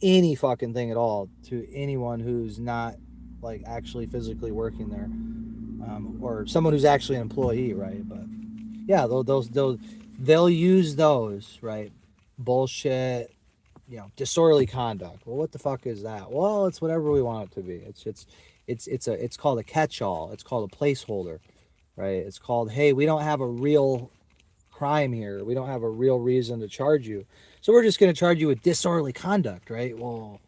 any fucking thing at all to anyone who's not like actually physically working there, or someone who's actually an employee, right? But yeah, they'll use those, right? Bullshit, you know, disorderly conduct. Well, what the fuck is that? Well, it's whatever we want it to be. It's called a catch-all. It's called a placeholder, right? It's called, hey, we don't have a real crime here. We don't have a real reason to charge you, so we're just going to charge you with disorderly conduct, right? Well,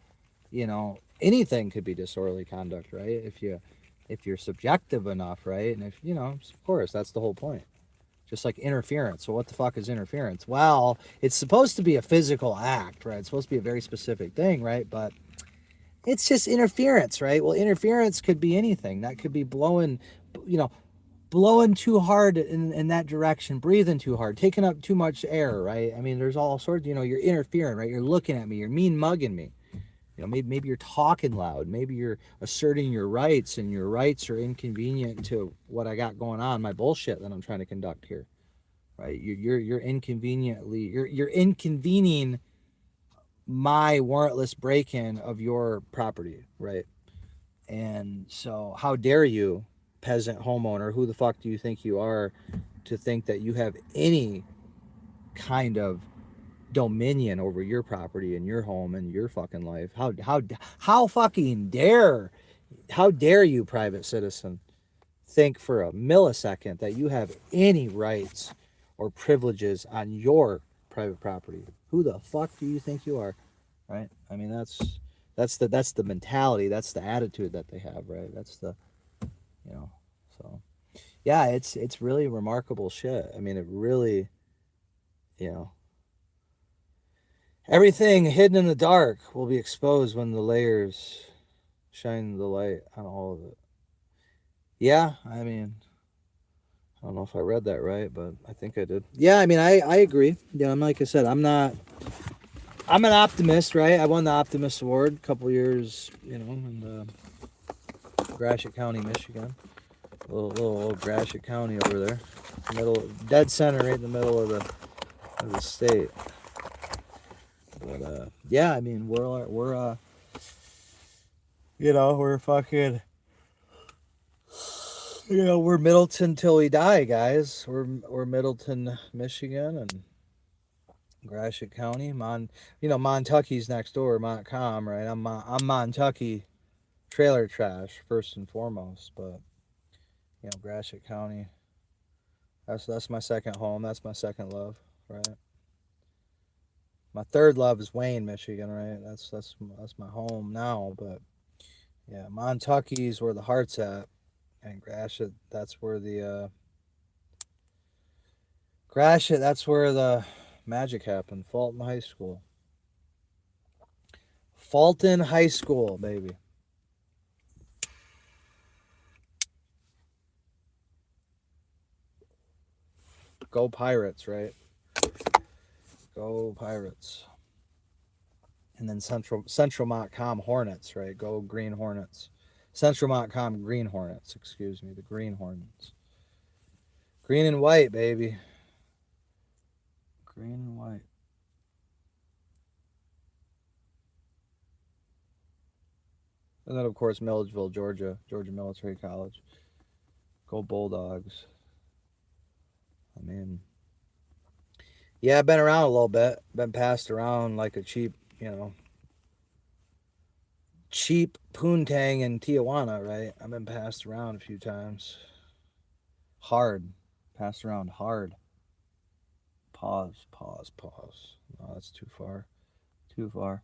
you know, anything could be disorderly conduct, right? If you're subjective enough, right? And if, you know, of course, that's the whole point. Just like interference. So what the fuck is interference? Well, it's supposed to be a physical act, right? It's supposed to be a very specific thing, right? But it's just interference, right? Well, interference could be anything. That could be blowing, you know, blowing too hard in that direction, breathing too hard, taking up too much air, right? I mean, there's all sorts, you know, you're interfering, right? You're looking at me, you're mean mugging me. You know, maybe you're talking loud. Maybe you're asserting your rights, and your rights are inconvenient to what I got going on, my bullshit that I'm trying to conduct here, right? You're you're inconvening my warrantless break-in of your property, right? And so, how dare you, peasant homeowner? Who the fuck do you think you are, to think that you have any kind of dominion over your property and your home and your fucking life? How fucking how dare you, private citizen, think for a millisecond that you have any rights or privileges on your private property? Who the fuck do you think you are, right? I mean, that's the mentality, that's the attitude that they have, right? That's the, you know, so yeah, it's really remarkable shit. I mean, it really, you know, everything hidden in the dark will be exposed when the layers shine the light on all of it. Yeah, I mean, I don't know if I read that right, but I think I did. Yeah, I mean, I agree. Yeah, I'm, like I said, I'm an optimist, right? I won the Optimist Award a couple years, you know, in Gratiot County, Michigan. Little old Gratiot County over there, dead center, right in the middle of the state. But yeah, I mean, we're you know, we're fucking, you know, we're Middleton till we die, guys. We're Middleton, Michigan, and Gratiot County. You know, Montucky's next door, Montcalm, right? I'm Montucky trailer trash first and foremost, but you know, Gratiot County. That's my second home. That's my second love, right? My third love is Wayne, Michigan, right? That's my home now, but yeah, Montucky's where the heart's at, and Gratiot, that's where the magic happened. Fulton High School. Fulton High School, baby. Go Pirates, right? Go Pirates. And then Central Montcalm Hornets, right? Go Green Hornets. Central Montcalm Green Hornets, excuse me, the Green Hornets. Green and white, baby. Green and white. And then, of course, Milledgeville, Georgia Military College. Go Bulldogs. I mean, Yeah, I've been around a little bit. Been passed around like a cheap, cheap poontang in Tijuana, right? I've been passed around a few times. Hard. Passed around hard. Pause, pause, pause. No, that's too far. Too far.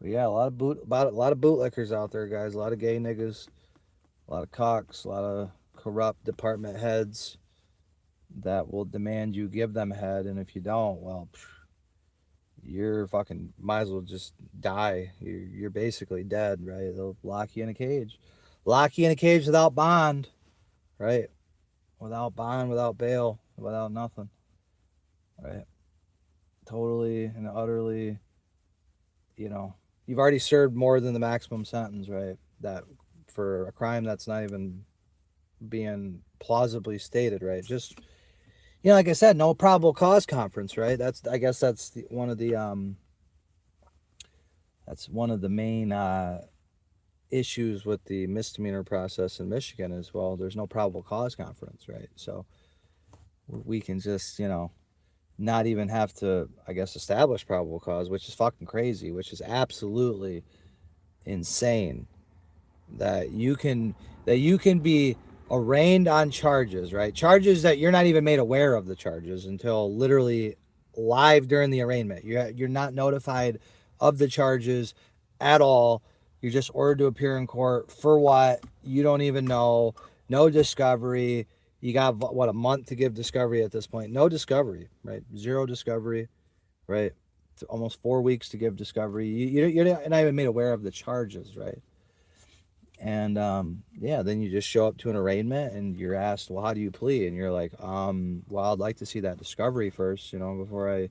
But yeah, a lot of bootlickers out there, guys. A lot of gay niggas, a lot of cocks, a lot of corrupt department heads that will demand you give them head, and if you don't, well, you're fucking might as well just die. You're basically dead, right? They'll lock you in a cage, lock you in a cage without bond, right? Without bond, without bail, without nothing, right? Totally and utterly, you know, you've already served more than the maximum sentence, right? That for a crime that's not even being plausibly stated, right? Just like I said, no probable cause conference, right? That's I guess that's one of the main issues with the misdemeanor process in Michigan as well. There's no probable cause conference, right? So we can just not even have to, I guess, establish probable cause, which is fucking crazy, which is absolutely insane that you can be arraigned on charges, right? Charges that you're not even made aware of the charges until literally live during the arraignment. You're not notified of the charges at all. You're just ordered to appear in court for what you don't even know. No discovery. You got what, a month to give discovery at this point? No discovery, right? Zero discovery, right? It's almost 4 weeks to give discovery. You're not even made aware of the charges, right? And yeah, then you just show up to an arraignment and you're asked, well, how do you plead? And you're like, well, I'd like to see that discovery first, before I,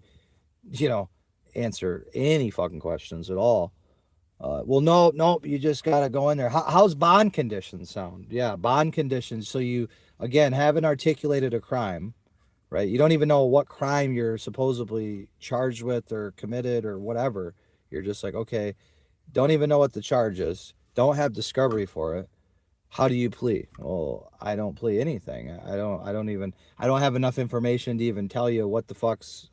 you know, answer any fucking questions at all. Well, no, nope, you just got to go in there. How's bond conditions sound? Yeah, bond conditions. So you, again, haven't articulated a crime, right? You don't even know what crime you're supposedly charged with or committed or whatever. You're just like, okay, don't even know what the charge is. Don't have discovery for it. How do you plea? Well, I don't plea anything. I don't have enough information to even tell you what the fuck's.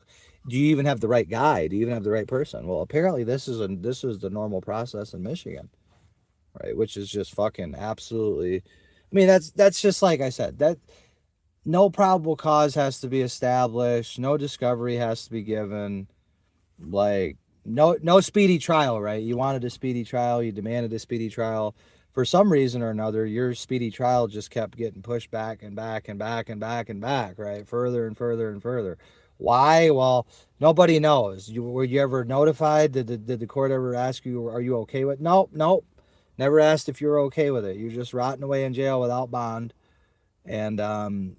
Do you even have the right guy? Do you even have the right person? Well, apparently this is the normal process in Michigan, right? Which is just fucking absolutely. I mean, that's just like I said. That no probable cause has to be established. No discovery has to be given. Like no speedy trial, right? You wanted a speedy trial, you demanded a speedy trial. For some reason or another, your speedy trial just kept getting pushed back and back and back and back and back, right? Further and further and further. Why? Well, nobody knows. Were you ever notified? Did the court ever ask you, are you okay with? Nope, nope. Never asked if you were okay with it. You're just rotting away in jail without bond. And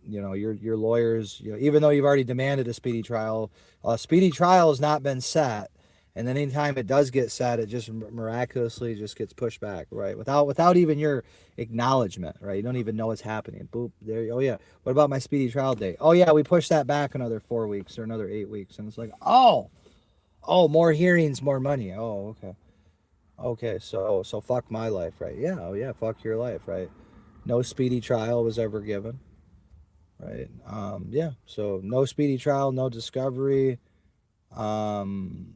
your lawyers, even though you've already demanded a speedy trial has not been set, and then anytime it does get set, it just miraculously just gets pushed back, right? Without even your acknowledgement, right? You don't even know it's happening. Boop, there. Oh yeah, what about my speedy trial date? Oh yeah, we pushed that back another 4 weeks or another 8 weeks, and it's like, oh, more hearings, more money. Oh, okay, so fuck my life, right? Yeah, oh yeah, fuck your life, right? No speedy trial was ever given, right? Yeah, so no speedy trial, no discovery, um,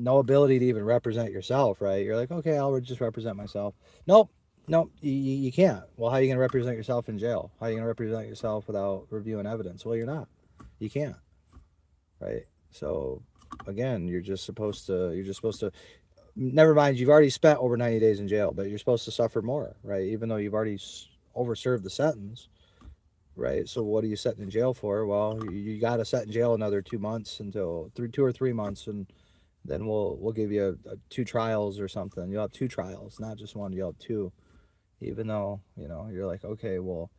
no ability to even represent yourself, right? You're like, okay, I'll just represent myself. Nope, nope, you can't. Well, how are you going to represent yourself in jail? How are you going to represent yourself without reviewing evidence? Well, you're not. You can't, right? So again, you're just supposed to never mind, you've already spent over 90 days in jail, but you're supposed to suffer more, right? Even though you've already overserved the sentence, right? So what are you setting in jail for? Well, you got to set in jail another 2 months until 2 or 3 months, and then we'll give you two trials or something. You'll have two trials, not just one. You'll have two. Even though you're like, okay, well,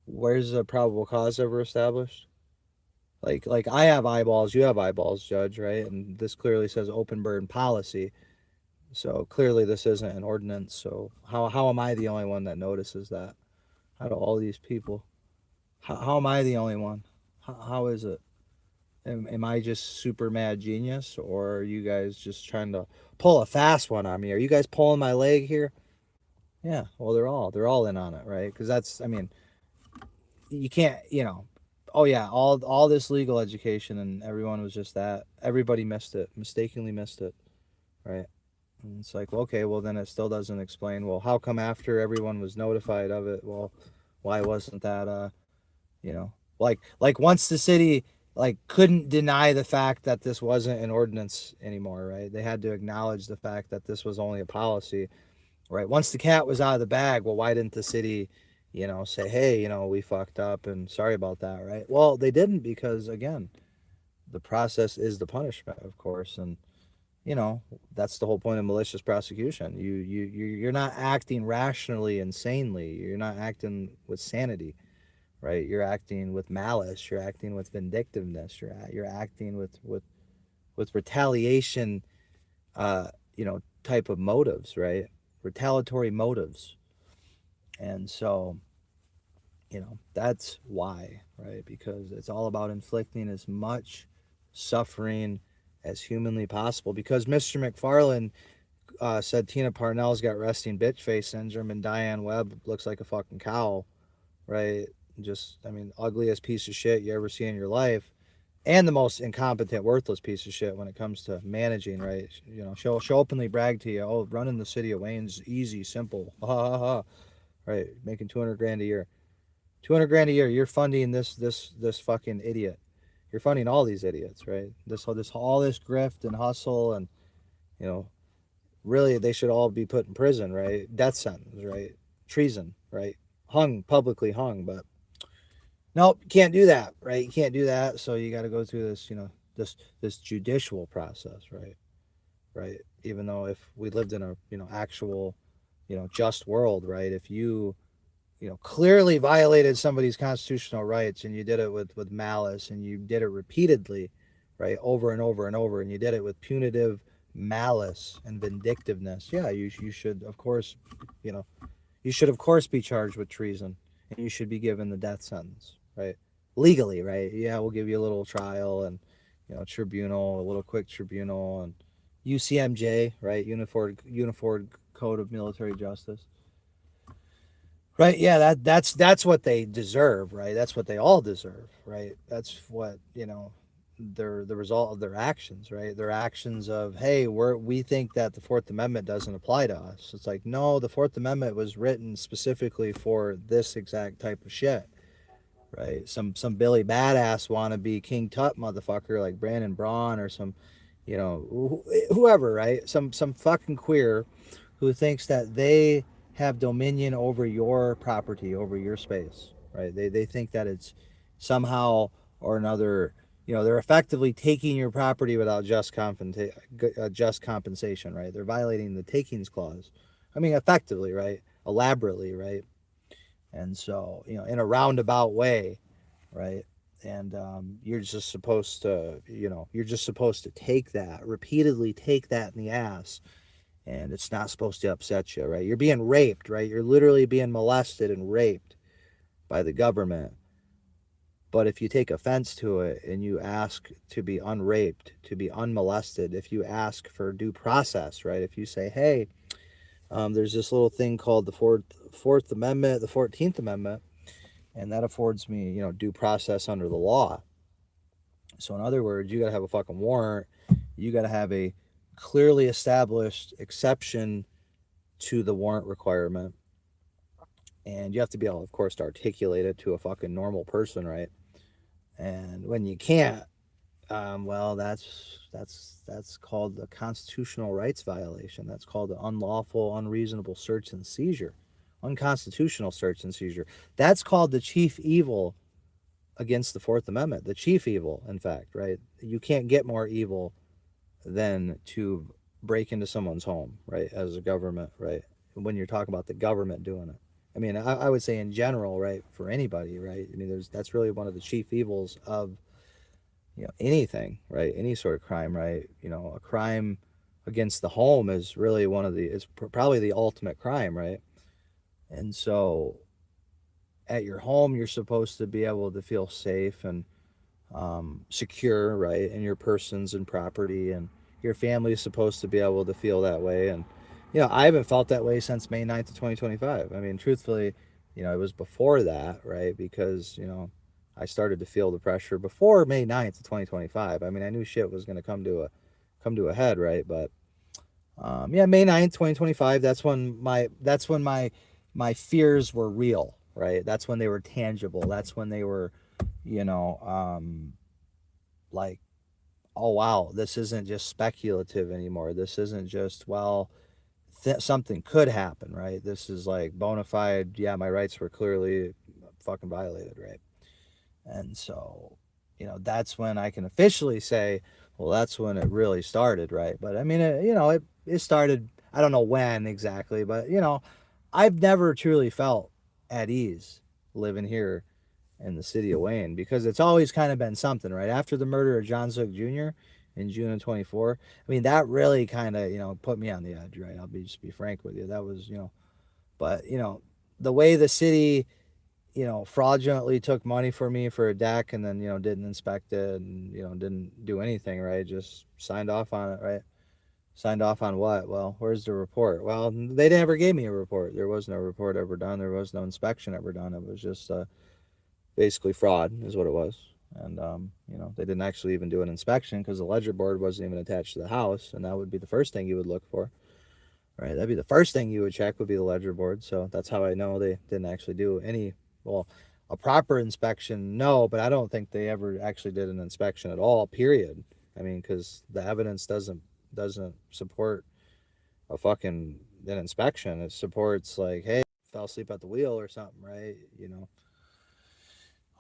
where's the probable cause ever established? Like I have eyeballs, you have eyeballs, Judge, right? And this clearly says open burn policy. So clearly this isn't an ordinance. So how am I the only one that notices that? Out of all these people, how am I the only one? How is it? Am I just super mad genius, or are you guys just trying to pull a fast one on me? Are you guys pulling my leg here? Yeah, well, they're all in on it, right? Because that's, I mean, you can't, oh yeah, all this legal education and everyone was just that. Everybody missed it, mistakenly missed it, right? And it's like, well, okay, well then it still doesn't explain. Well, how come after everyone was notified of it? Well, why wasn't that you know, like once the city like couldn't deny the fact that this wasn't an ordinance anymore, right? They had to acknowledge the fact that this was only a policy, right? Once the cat was out of the bag, well, why didn't the city, say, hey, we fucked up and sorry about that, right? Well, they didn't because again, the process is the punishment, of course, and you know that's the whole point of malicious prosecution. You're not acting rationally, insanely. You're not acting with sanity, right? You're acting with malice. You're acting with vindictiveness. You're acting with retaliation, type of motives, right? Retaliatory motives. And so, that's why, right? Because it's all about inflicting as much suffering as humanly possible. Because Mr. McFarlin said Tina Parnell's got resting bitch face syndrome and Diane Webb looks like a fucking cow, right? Just, I mean, ugliest piece of shit you ever see in your life, and the most incompetent, worthless piece of shit when it comes to managing, right? She'll openly brag to you, oh, running the city of Wayne's easy, simple, ha ha ha, right? Making 200 grand a year, 200 grand a year. You're funding this fucking idiot. You're funding all these idiots, right? This all this grift and hustle, and you know, really they should all be put in prison, right? Death sentence, right? Treason, right? Hung, publicly hung, but nope, you can't do that, right? You can't do that. So you got to go through this, this judicial process, right? Right. Even though if we lived in a, actual, just world, right? If you, clearly violated somebody's constitutional rights and you did it with malice and you did it repeatedly, right? Over and over and over, and you did it with punitive malice and vindictiveness. Yeah, you should, of course, you know, you should, of course, be charged with treason, and you should be given the death sentence, right? Legally, right? Yeah, we'll give you a little trial and, tribunal, a little quick tribunal, and UCMJ, right? Uniform Code of Military Justice, right? Yeah, that's what they deserve, right? That's what they all deserve, right? That's what they're the result of their actions, right? Their actions of, hey, we think that the Fourth Amendment doesn't apply to us. It's like, no, the Fourth Amendment was written specifically for this exact type of shit, right? Some Billy Badass wannabe King Tut motherfucker like Brandon Braun or some, whoever, right? Some fucking queer who thinks that they have dominion over your property, over your space, right? They think that it's somehow or another, they're effectively taking your property without just compensation, right? They're violating the takings clause. I mean, effectively, right? Elaborately, right? And so, in a roundabout way, right? And you're just supposed to take that, repeatedly take that in the ass, and it's not supposed to upset you, right? You're being raped, right? You're literally being molested and raped by the government. But if you take offense to it and you ask to be unraped, to be unmolested, if you ask for due process, right? If you say, hey, there's this little thing called the Fourth Amendment, the 14th Amendment, and that affords me, due process under the law. So in other words, you got to have a fucking warrant. You got to have a clearly established exception to the warrant requirement. And you have to be able, of course, to articulate it to a fucking normal person, right? And when you can't, well, that's called a constitutional rights violation. That's called an unlawful, unreasonable search and seizure, unconstitutional search and seizure. That's called the chief evil against the Fourth Amendment. The chief evil, in fact, right? You can't get more evil than to break into someone's home, right? As a government, right? When you're talking about the government doing it. I mean, I would say in general, right, for anybody, right? I mean, that's really one of the chief evils of anything, right? Any sort of crime, right? A crime against the home is really it's probably the ultimate crime, right? And so at your home, you're supposed to be able to feel safe and secure, right? And your persons and property, and your family is supposed to be able to feel that way. And I haven't felt that way since May 9th of 2025. I mean, truthfully, it was before that, right? Because, I started to feel the pressure before May 9th of 2025. I mean, I knew shit was going to come to a head, right? But yeah, May 9th, 2025, that's when my fears were real, right? That's when they were tangible. That's when they were, you know, like, oh wow, this isn't just speculative anymore. This isn't just, well, something could happen, right? This is like bona fide. Yeah, my rights were clearly fucking violated, right? And so, that's when I can officially say, well, that's when it really started, right? But I mean, it started. I don't know when exactly, but I've never truly felt at ease living here in the city of Wayne, because it's always kind of been something, right? After the murder of John Zook Jr. in June of 24, I mean, that really kind of, put me on the edge, right? Just be frank with you. That was, but, the way the city, fraudulently took money for me for a deck, and then, didn't inspect it, and, didn't do anything, right? Just signed off on it, right? Signed off on what? Well, where's the report? Well, they never gave me a report. There was no report ever done. There was no inspection ever done. It was just, basically fraud is what it was. And they didn't actually even do an inspection, because the ledger board wasn't even attached to the house, and that would be the first thing you would look for, right? That'd be the first thing you would check, would be the ledger board. So that's how I know they didn't actually do any, well, a proper inspection, no, but I don't think they ever actually did an inspection at all, period. I mean, because the evidence doesn't support a fucking an inspection. It supports, like, hey, fell asleep at the wheel or something, right?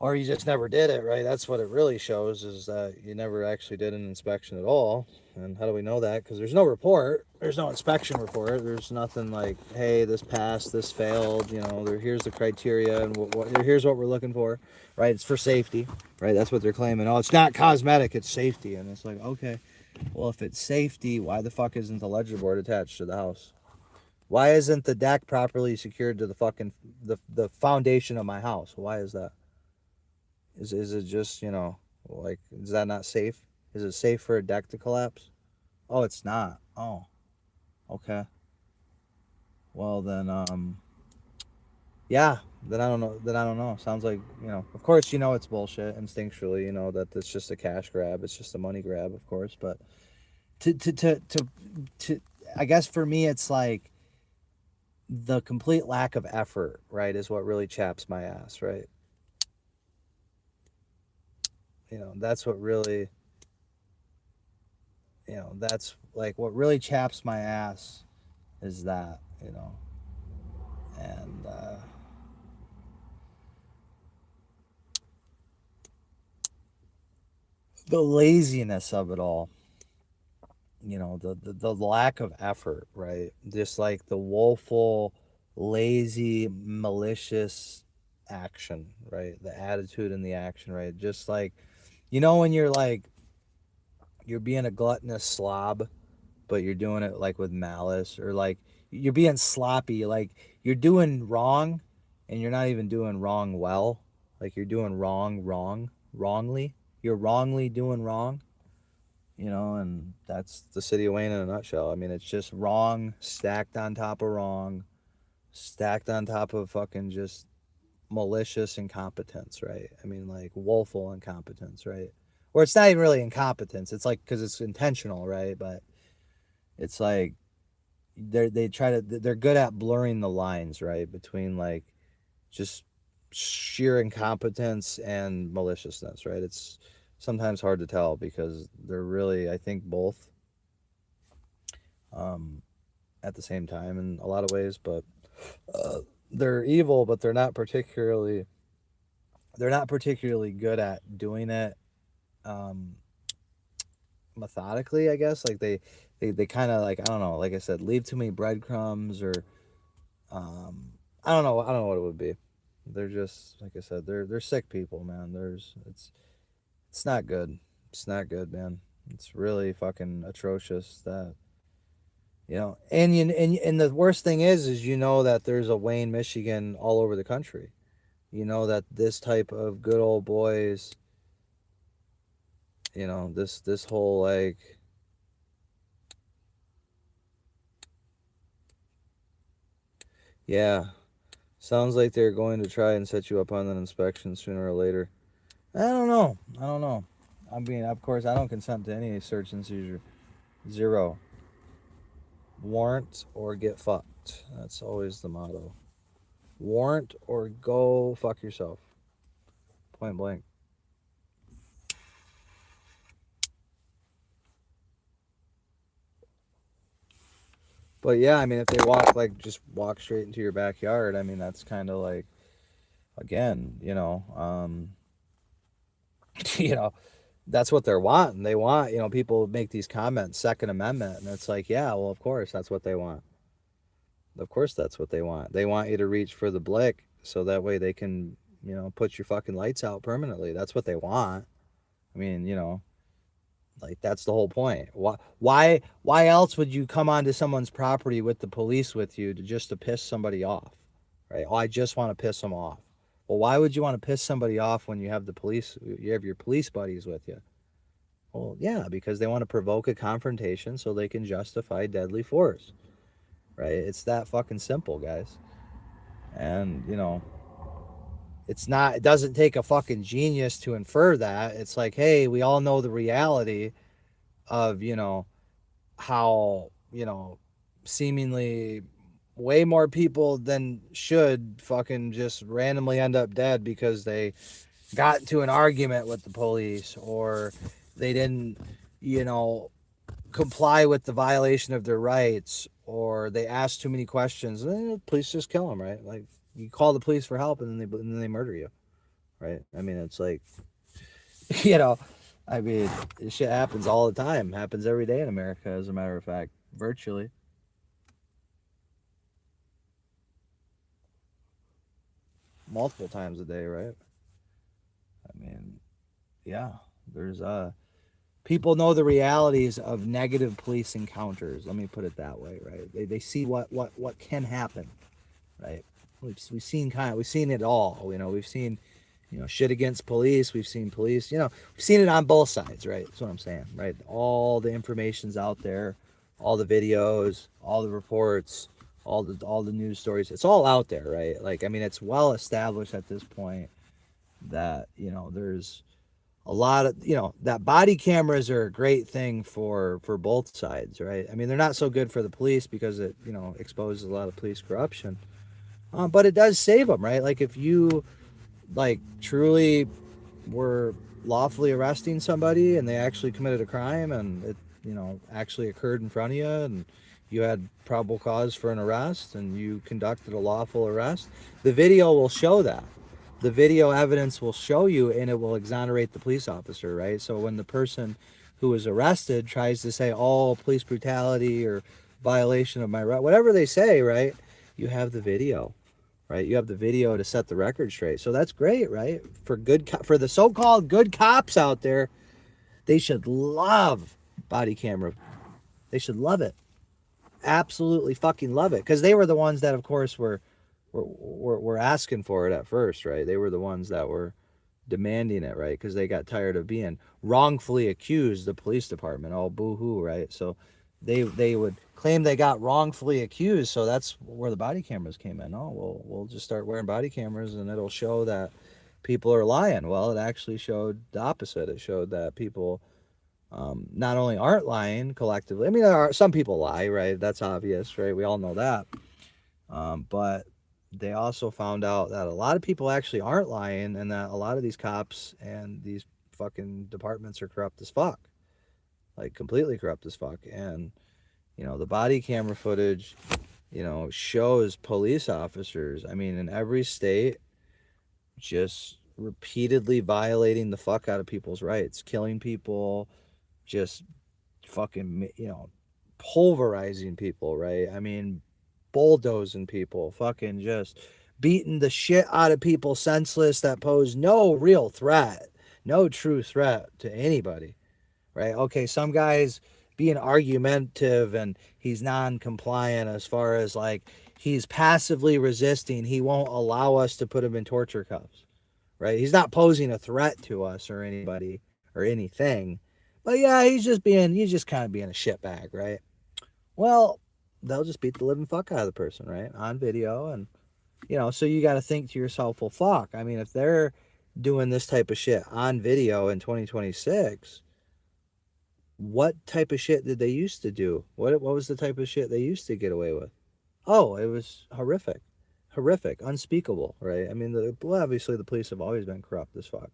Or you just never did it, right? That's what it really shows, is that you never actually did an inspection at all. And how do we know that? Because there's no report. There's no inspection report. There's nothing like, hey, this passed, this failed. Here's the criteria, and here's what we're looking for, right? It's for safety, right? That's what they're claiming. Oh, it's not cosmetic, it's safety. And it's like, okay, well, if it's safety, why the fuck isn't the ledger board attached to the house? Why isn't the deck properly secured to the fucking the foundation of my house? Why is that? Is it just, like, is that not safe? Is it safe for a deck to collapse? Oh, it's not. Oh, okay. Well then, yeah. Then I don't know. Then I don't know. Sounds like, Of course, it's bullshit instinctually. That it's just a cash grab. It's just a money grab, of course. But to I guess for me, it's like the complete lack of effort, right, is what really chaps my ass, right? That's what really, that's like what really chaps my ass, is that, and the laziness of it all, the lack of effort, right? Just like the woeful, lazy, malicious action, right? The attitude and the action, right? Just like, when you're like, you're being a gluttonous slob, but you're doing it like with malice, or like you're being sloppy, like you're doing wrong and you're not even doing wrong well. Like you're doing wrongly. You're wrongly doing wrong, and that's the city of Wayne in a nutshell. I mean, it's just wrong stacked on top of wrong, stacked on top of fucking just malicious incompetence, right? I mean, like woeful incompetence, right? Or it's not even really incompetence. It's like, because it's intentional, right? But it's like they're good at blurring the lines, right, between like just sheer incompetence and maliciousness, right? It's sometimes hard to tell, because they're really, I think, both, um, at the same time in a lot of ways. But they're evil, but they're not particularly good at doing it, um, methodically, I guess. Like they kind of, like, I don't know, like I said, leave too many breadcrumbs, or I don't know what it would be. They're just, like I said, they're sick people, man. It's not good. It's not good, man. It's really fucking atrocious that, and the worst thing is that there's a Wayne, Michigan all over the country. That this type of good old boys, this whole, like, Yeah. Sounds like they're going to try and set you up on an inspection sooner or later. I don't know. I don't know. I mean, of course, I don't consent to any search and seizure. Zero. Warrant or get fucked. That's always the motto. Warrant or go fuck yourself. Point blank. But yeah, I mean, if they walk, like, just walk straight into your backyard, I mean, that's kind of like, again, you know, that's what they're wanting. They want, people make these comments, Second Amendment, and it's like, yeah, well, of course, that's what they want. Of course, that's what they want. They want you to reach for the blick so that way they can, put your fucking lights out permanently. That's what they want. I mean, like that's the whole point. Why else would you come onto someone's property with the police with you to piss somebody off? Right? Oh, I just want to piss them off. Well, why would you want to piss somebody off when you have your police buddies with you? Well, yeah, because they want to provoke a confrontation so they can justify deadly force. Right? It's that fucking simple, guys. And, it doesn't take a fucking genius to infer that. It's like, hey, we all know the reality of, how, seemingly way more people than should fucking just randomly end up dead because they got into an argument with the police or they didn't, comply with the violation of their rights or they asked too many questions. The police just kill them, right? Like you call the police for help and then they murder you, right? I mean, it's like, you know, I mean, this shit happens all the time. Happens every day in America, as a matter of fact, virtually. Multiple times a day, right? I mean, yeah, there's people know the realities of negative police encounters. Let me put it that way, right? They see what can happen, right? We've seen it all. We've seen, shit against police. We've seen police. We've seen it on both sides, right? That's what I'm saying, right? All the information's out there, all the videos, all the reports, all the news stories. It's all out there, right? Like, I mean, it's well established at this point that there's a lot of that body cameras are a great thing for both sides, right? I mean, they're not so good for the police because it exposes a lot of police corruption, but it does save them, right? Like if you like truly were lawfully arresting somebody and they actually committed a crime and it actually occurred in front of you and you had probable cause for an arrest and you conducted a lawful arrest, the video will show that. The video evidence will show you and it will exonerate the police officer, right? So when the person who was arrested tries to say, oh, police brutality or violation of my right, whatever they say, right? You have the video, right? You have the video to set the record straight. So that's great, right? For the so-called good cops out there, they should love body camera. They should love it. Absolutely fucking love it. Because they were the ones that, of course, were asking for it at first, right? They were the ones that were demanding it, right? Because they got tired of being wrongfully accused, the police department. Oh, boo-hoo, right? So they would claim they got wrongfully accused, so that's where the body cameras came in. Oh, well, we'll just start wearing body cameras and it'll show that people are lying. Well, it actually showed the opposite. It showed that people not only aren't lying collectively. I mean, there are some people lie, right? That's obvious, right? We all know that. But they also found out that a lot of people actually aren't lying and that a lot of these cops and these fucking departments are corrupt as fuck. Like completely corrupt as fuck. And, the body camera footage, shows police officers, I mean, in every state, just repeatedly violating the fuck out of people's rights, killing people, just fucking, pulverizing people, right? I mean, bulldozing people, fucking just beating the shit out of people senseless that pose no real threat, no true threat to anybody, right? Okay, some guys being argumentative and he's non-compliant as far as like he's passively resisting. He won't allow us to put him in torture cuffs, right? He's not posing a threat to us or anybody or anything. But yeah, he's just kind of being a shitbag, right? Well, they'll just beat the living fuck out of the person, right, on video. And so you got to think to yourself, well, fuck. I mean, if they're doing this type of shit on video in 2026, what type of shit did they used to do? What was the type of shit they used to get away with? Oh, it was horrific, horrific, unspeakable, right? I mean, well, obviously the police have always been corrupt as fuck,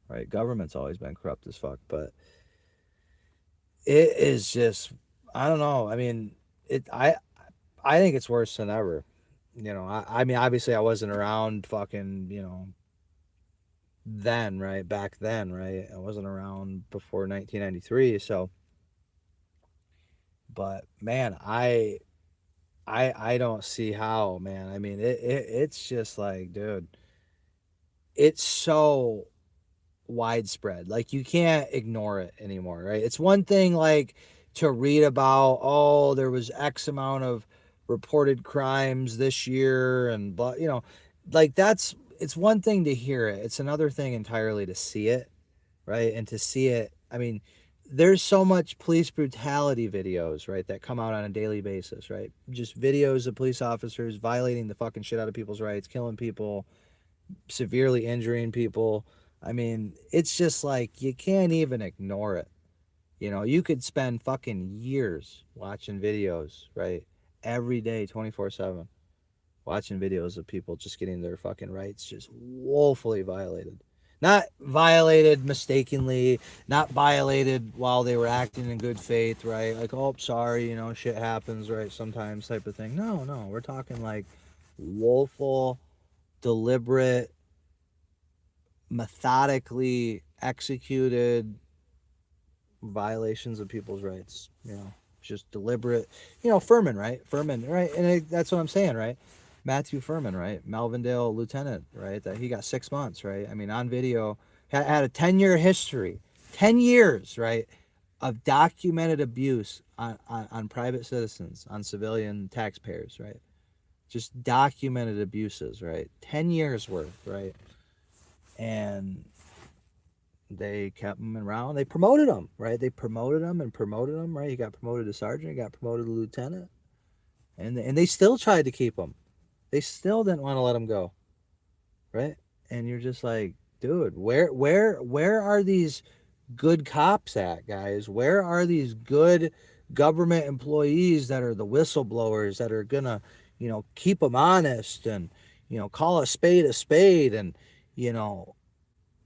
right? Government's always been corrupt as fuck, but it is just, I don't know. I mean, it. I think it's worse than ever. I mean, obviously I wasn't around fucking, then, right? Back then, right? I wasn't around before 1993, so. But man, I don't see how, man. I mean, it's just like, dude, it's so widespread. Like you can't ignore it anymore, right? It's one thing like to read about, oh, there was X amount of reported crimes this year and blah, like it's one thing to hear it. It's another thing entirely to see it, right? And to see it, I mean, there's so much police brutality videos, right, that come out on a daily basis, right? Just videos of police officers violating the fucking shit out of people's rights, killing people, severely injuring people. I mean, it's just like you can't even ignore it. You could spend fucking years watching videos, right? Every day, 24/7, watching videos of people just getting their fucking rights just woefully violated. Not violated mistakenly, not violated while they were acting in good faith, right? Like, oh, sorry, shit happens, right? Sometimes type of thing. No, no, we're talking like woeful, deliberate, methodically executed violations of people's rights. Just deliberate. Furman, right? Furman, right? And that's what I'm saying, right? Matthew Furman, right? Melvindale lieutenant, right? That he got 6 months, right? I mean, on video, had a 10-year history, 10 years, right, of documented abuse on private citizens, on civilian taxpayers, right? Just documented abuses, right? 10 years worth, right? And they kept him around. They promoted him, right? They promoted him and promoted him, right? He got promoted to sergeant, he got promoted to lieutenant, and they still tried to keep him. They still didn't want to let him go, right? And you're just like, dude, where are these good cops at, guys? Where are these good government employees that are the whistleblowers that are gonna, keep them honest and call a spade and you know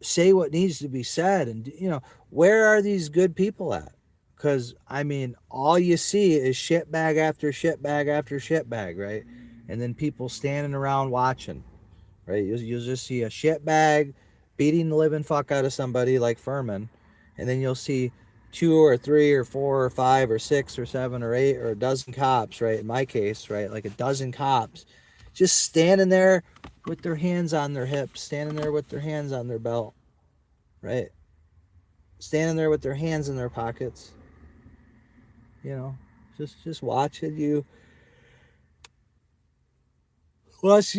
say what needs to be said. And where are these good people at? Because I mean, all you see is shitbag after shitbag after shitbag, right? And then people standing around watching, right? You'll just see a shitbag beating the living fuck out of somebody like Furman, and then you'll see two or three or four or five or six or seven or eight or a dozen cops, right? In my case, right, like a dozen cops just standing there with their hands on their hips, standing there with their hands on their belt, right? Standing there with their hands in their pockets, you know, just watching you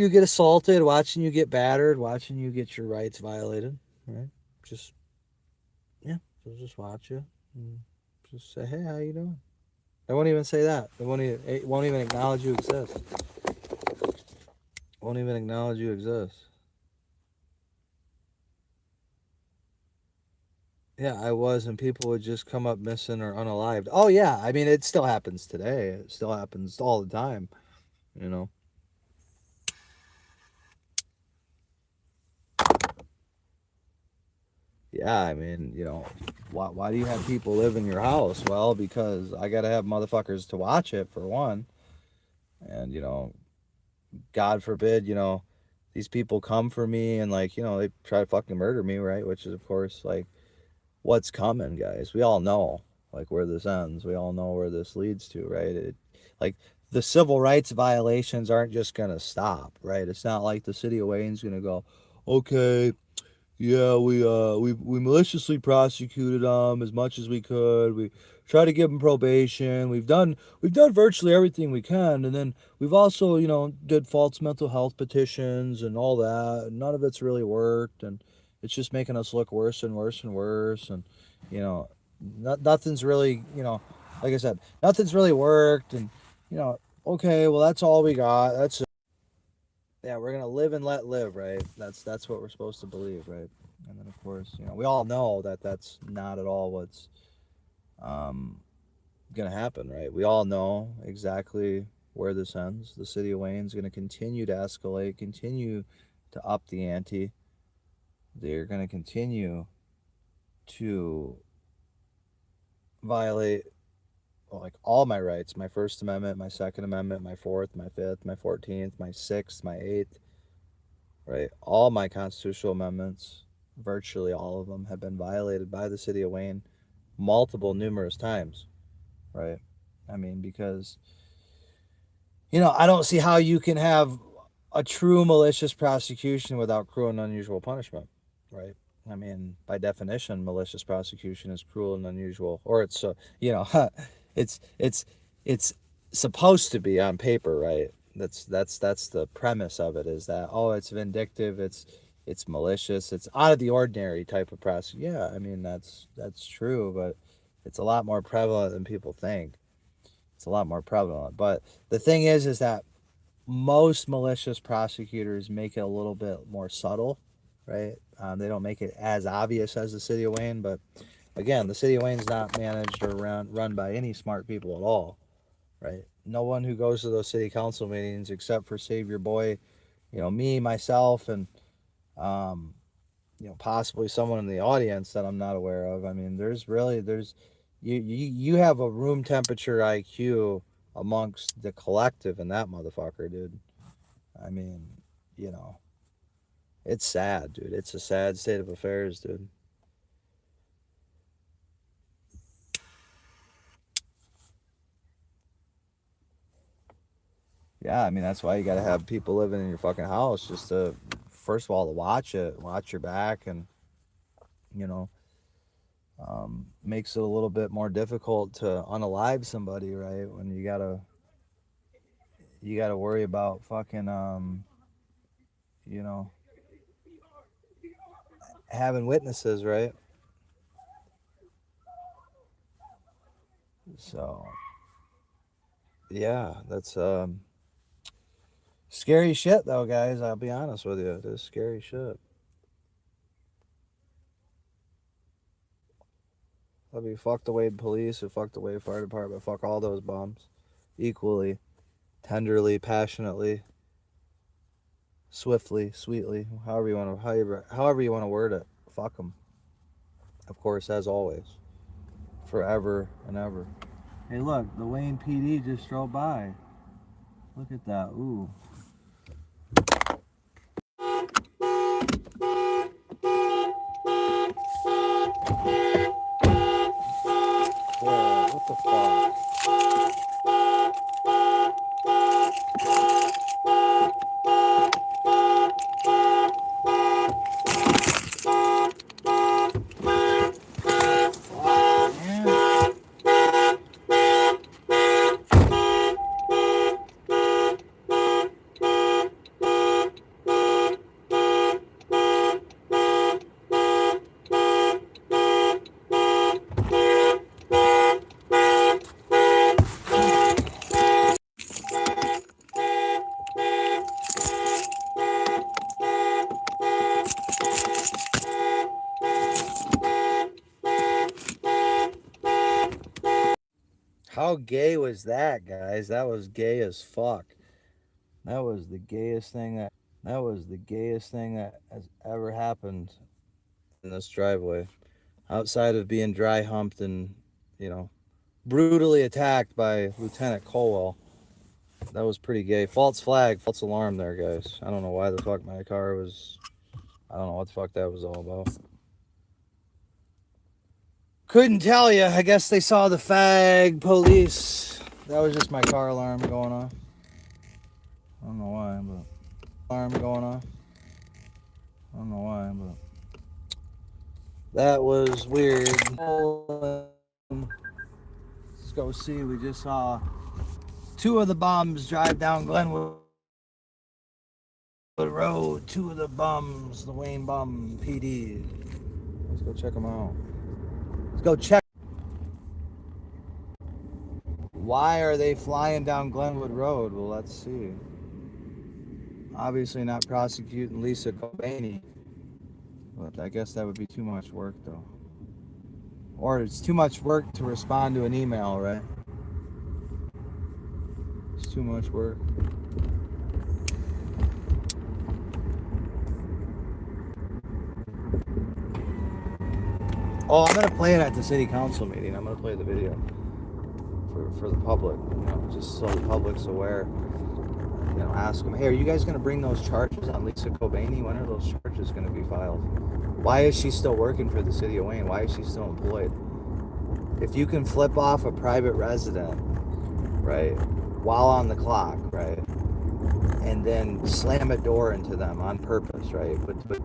get assaulted, watching you get battered, watching you get your rights violated, right? Just yeah, they'll just watch you and just say, hey, how you doing? They won't even say that. They won't even acknowledge you exist. Won't even acknowledge you exist. Yeah, I was, and people would just come up missing or unalived. Oh yeah, I mean it still happens today. It still happens all the time. You know. Yeah, I mean, why do you have people live in your house? Well, because I gotta have motherfuckers to watch it for one, and God forbid, these people come for me and like, they try to fucking murder me, right? Which is of course like what's coming, guys. We all know like where this ends. We all know where this leads to, right? Like the civil rights violations aren't just gonna stop, right? It's not like the city of Wayne's gonna go, okay, yeah, we maliciously prosecuted them as much as we could. We tried to give them probation. We've done virtually everything we can, and then we've also did false mental health petitions and all that. None of it's really worked, and it's just making us look worse and worse and worse. And nothing's really like I said, nothing's really worked, and you know, okay, well, that's all we got. That's yeah, we're gonna live and let live, right? That's what we're supposed to believe, right? And then of course, we all know that that's not at all what's um, gonna happen, right? We all know exactly where this ends. The city of Wayne's gonna continue to escalate, continue to up the ante. They're gonna continue to violate, well, like all my rights: my First Amendment, my Second Amendment, my Fourth, my Fifth, my 14th, my Sixth, my Eighth, right? All my constitutional amendments, virtually all of them, have been violated by the city of Wayne numerous times, right? I mean, because, I don't see how you can have a true malicious prosecution without cruel and unusual punishment, right? I mean, by definition, malicious prosecution is cruel and unusual, or it's it's it's it's supposed to be on paper, right? That's the premise of it, is that, oh, it's vindictive, it's malicious, it's out of the ordinary type of prosecution. Yeah, I mean, that's true, but it's a lot more prevalent than people think. It's a lot more prevalent. But the thing is that most malicious prosecutors make it a little bit more subtle, right? They don't make it as obvious as the city of Wayne, but again, the city of Wayne's not managed or run by any smart people at all, right? No one who goes to those city council meetings, except for Save Your Boy, me, myself, and um, possibly someone in the audience that I'm not aware of. I mean, there's you have a room temperature IQ amongst the collective in that motherfucker, dude. I mean, you know, it's sad, dude. It's a sad state of affairs, dude. Yeah, I mean, that's why you got to have people living in your fucking house, just to, first of all, to watch it, watch your back, and you know, makes it a little bit more difficult to unalive somebody, right? When you gotta worry about fucking you know, having witnesses, right? So yeah, that's scary shit, though, guys. I'll be honest with you, it is scary shit. I mean, fuck the Wade police or fuck the Wade fire department. Fuck all those bums, equally, tenderly, passionately, swiftly, sweetly, however you want to word it. Fuck them, of course, as always, forever and ever. Hey, look, the Wayne PD just drove by. Look at that. Ooh. Whoa, what the fuck? How gay was that, guys? That was gay as fuck. That was the gayest thing that has ever happened in this driveway. Outside of being dry humped and, you know, brutally attacked by Lieutenant Colwell. That was pretty gay. False flag, false alarm there, guys. I don't know why the fuck my car was. I don't know what the fuck that was all about. Couldn't tell you. I guess they saw the fag police. That was just my car alarm going off. I don't know why, but. Alarm going off. I don't know why, but. That was weird. Let's go see. We just saw two of the bums drive down Glenwood Road. Two of the bums, the Wayne Bum PD. Let's go check them out. Let's go check. Why are they flying down Glenwood Road? Well, let's see. Obviously not prosecuting Lisa Cobain. But I guess that would be too much work, though. Or it's too much work to respond to an email, right? It's too much work. Oh, I'm gonna play it at the city council meeting. I'm gonna play the video for the public, just so the public's aware. Ask them, hey, are you guys gonna bring those charges on Lisa Cobain? When are those charges gonna be filed? Why is she still working for the city of Wayne? Why is she still employed? If you can flip off a private resident, right, while on the clock, right, and then slam a door into them on purpose, right,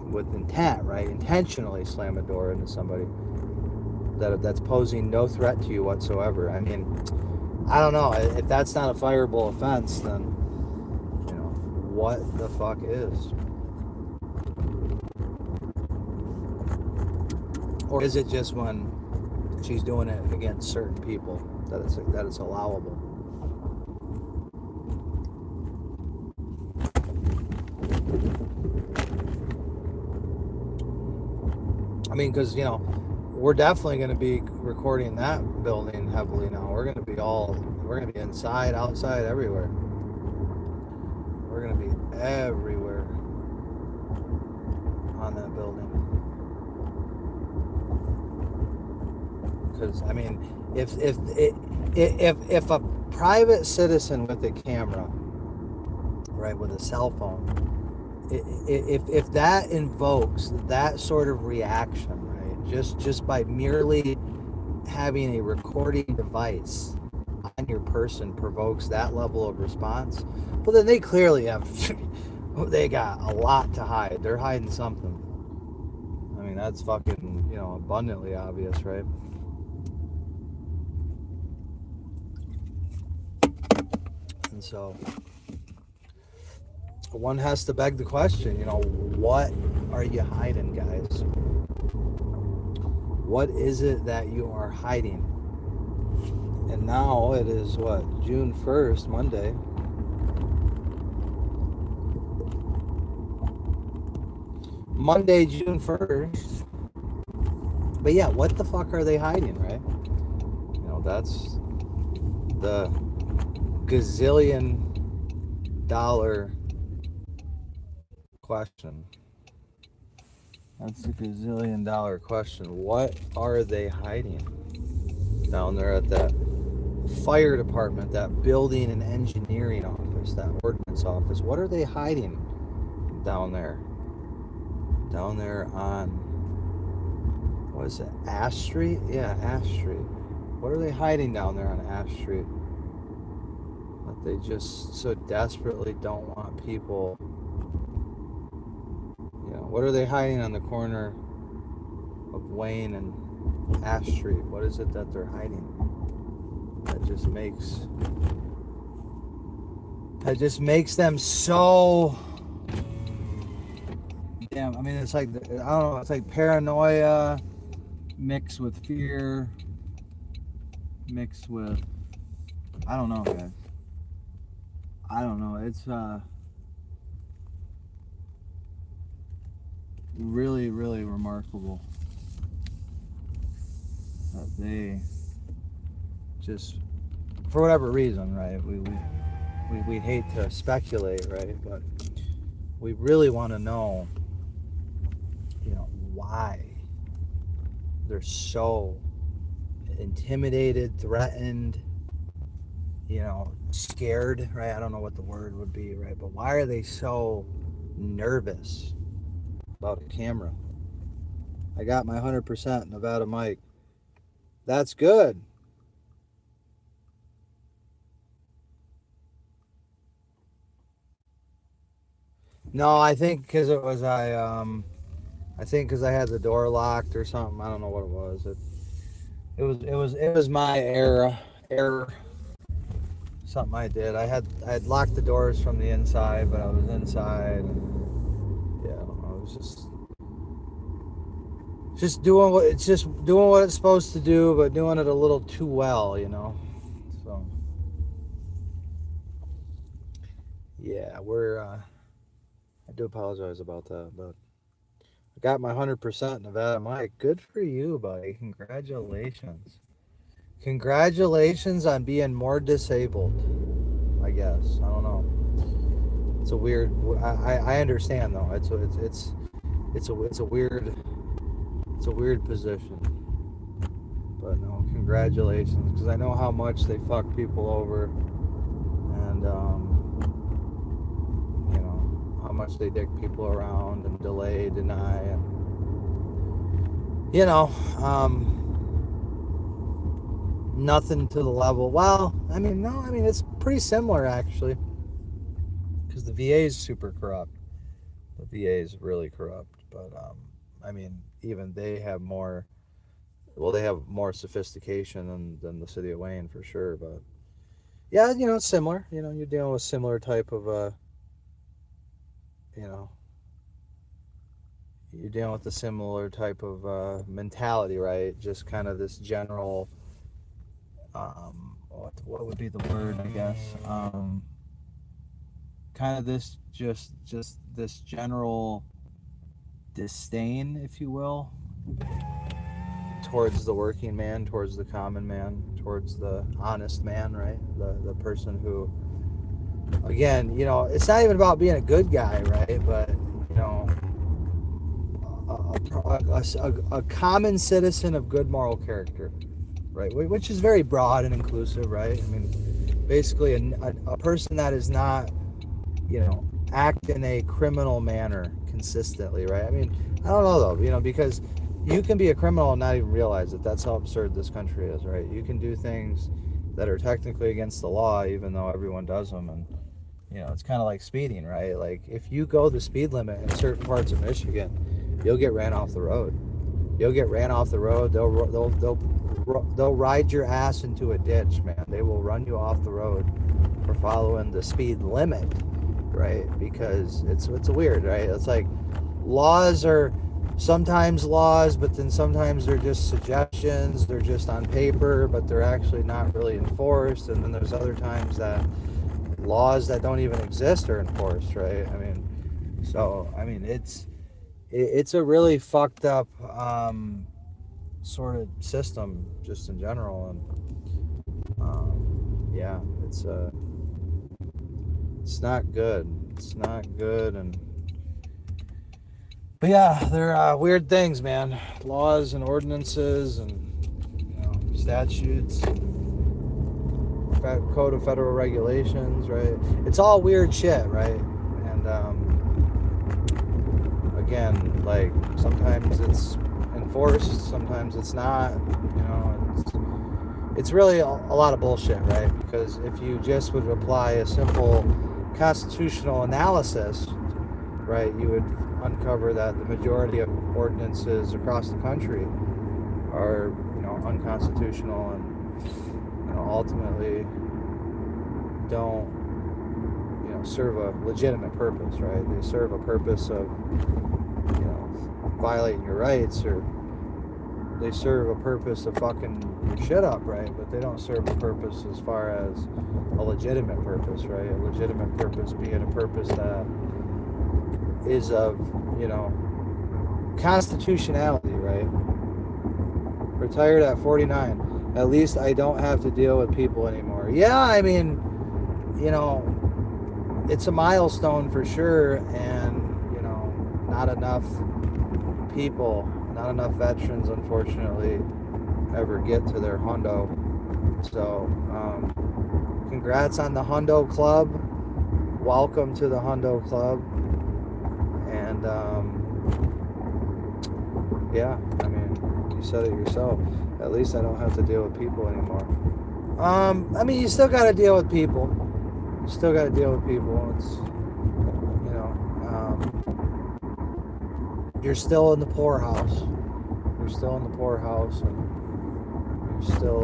with intent, right, intentionally slam a door into somebody that's posing no threat to you whatsoever. I mean, I don't know. If that's not a fireable offense, then, what the fuck is? Or is it just when she's doing it against certain people that it's allowable? I mean, because, we're definitely going to be recording that building heavily now. We're going to be inside, outside, everywhere. We're going to be everywhere on that building. Because, I mean, if a private citizen with a camera, right, with a cell phone, if that invokes that sort of reaction, right, just by merely having a recording device on your person provokes that level of response, well, then they clearly they got a lot to hide. They're hiding something. I mean, that's fucking, abundantly obvious, right? And so one has to beg the question, what are you hiding, guys? What is it that you are hiding? And now it is what, June 1st, Monday. Monday, June 1st. But yeah, what the fuck are they hiding, right? That's the gazillion dollar question. That's the gazillion dollar question. What are they hiding down there at that fire department, that building and engineering office, that ordinance office? What are they hiding down there? Down there on, what is it, Ash Street? Yeah, Ash Street. What are they hiding down there on Ash Street that they just so desperately don't want people? What are they hiding on the corner of Wayne and Ash Street? What is it that they're hiding? That just makes them so damn. I mean, it's like, I don't know, it's like paranoia mixed with fear, mixed with, I don't know, guys. I don't know. It's really, really remarkable that they just, for whatever reason, right? We hate to speculate, right? But we really want to know, why they're so intimidated, threatened, scared, right? I don't know what the word would be, right? But why are they so nervous about a camera? I got my 100% Nevada mic. That's good. No, I think because it was I think because I had the door locked or something. I don't know what it was. It was my error. Something I did. I had locked the doors from the inside, but I was inside. And, I was just doing what it's supposed to do, but doing it a little too well, So Yeah, we're, I do apologize about that, but I got my 100% Nevada mic. Good for you, buddy. Congratulations. Congratulations on being more disabled, I guess. I don't know. It's a weird, I understand though. It's a weird position. But no, congratulations, because I know how much they fuck people over, and you know how much they dick people around and delay, deny, and you know, nothing to the level. Well, I mean, no, I mean it's pretty similar actually, because the VA is super corrupt. The VA is really corrupt, but I mean, even they have more. Well, they have more sophistication than the city of Wayne for sure, but yeah, you know, it's similar. You know, you're dealing with similar type of, you know, you're dealing with a similar type of mentality, right? Just kind of this general, what would be the word, I guess? Kind of this, just this general disdain, if you will, towards the working man, towards the common man, towards the honest man, right? The person who, again, you know, it's not even about being a good guy, right? But, you know, a common citizen of good moral character, right? Which is very broad and inclusive, right? I mean, basically a person that is not, you know, act in a criminal manner consistently, right? I mean, I don't know though, you know, because you can be a criminal and not even realize it. That's how absurd this country is, right? You can do things that are technically against the law, even though everyone does them. And, you know, it's kind of like speeding, right? Like, if you go the speed limit in certain parts of Michigan, you'll get ran off the road. You'll get ran off the road. They'll ride your ass into a ditch, man. They will run you off the road for following the speed limit, right? Because it's weird, right? It's like laws are sometimes laws, but then sometimes they're just suggestions. They're just on paper, but they're actually not really enforced. And then there's other times that laws that don't even exist are enforced, right? I mean, so I mean it's a really fucked up sort of system just in general, and yeah, it's not good. It's not good, and but yeah, they're weird things, man. Laws and ordinances and, you know, statutes, code of federal regulations, right? It's all weird shit, right? And again, like sometimes it's enforced, sometimes it's not. You know, it's really a lot of bullshit, right? Because if you just would apply a simple constitutional analysis, right, you would uncover that the majority of ordinances across the country are, you know, unconstitutional and, you know, ultimately don't, you know, serve a legitimate purpose, right? They serve a purpose of, you know, violating your rights, or they serve a purpose of fucking your shit up, right? But they don't serve a purpose as far as a legitimate purpose, right? A legitimate purpose being a purpose that is of, you know, constitutionality, right? Retired at 49. At least I don't have to deal with people anymore. Yeah, I mean, you know, it's a milestone for sure, and, you know, not enough people, not enough veterans, unfortunately, ever get to their hundo. So, congrats on the Hundo Club. Welcome to the Hundo Club. And yeah, I mean, you said it yourself. At least I don't have to deal with people anymore. I mean, you still got to deal with people. You still got to deal with people. It's, you know, you're still in the poorhouse. You're still in the poorhouse, and you're still,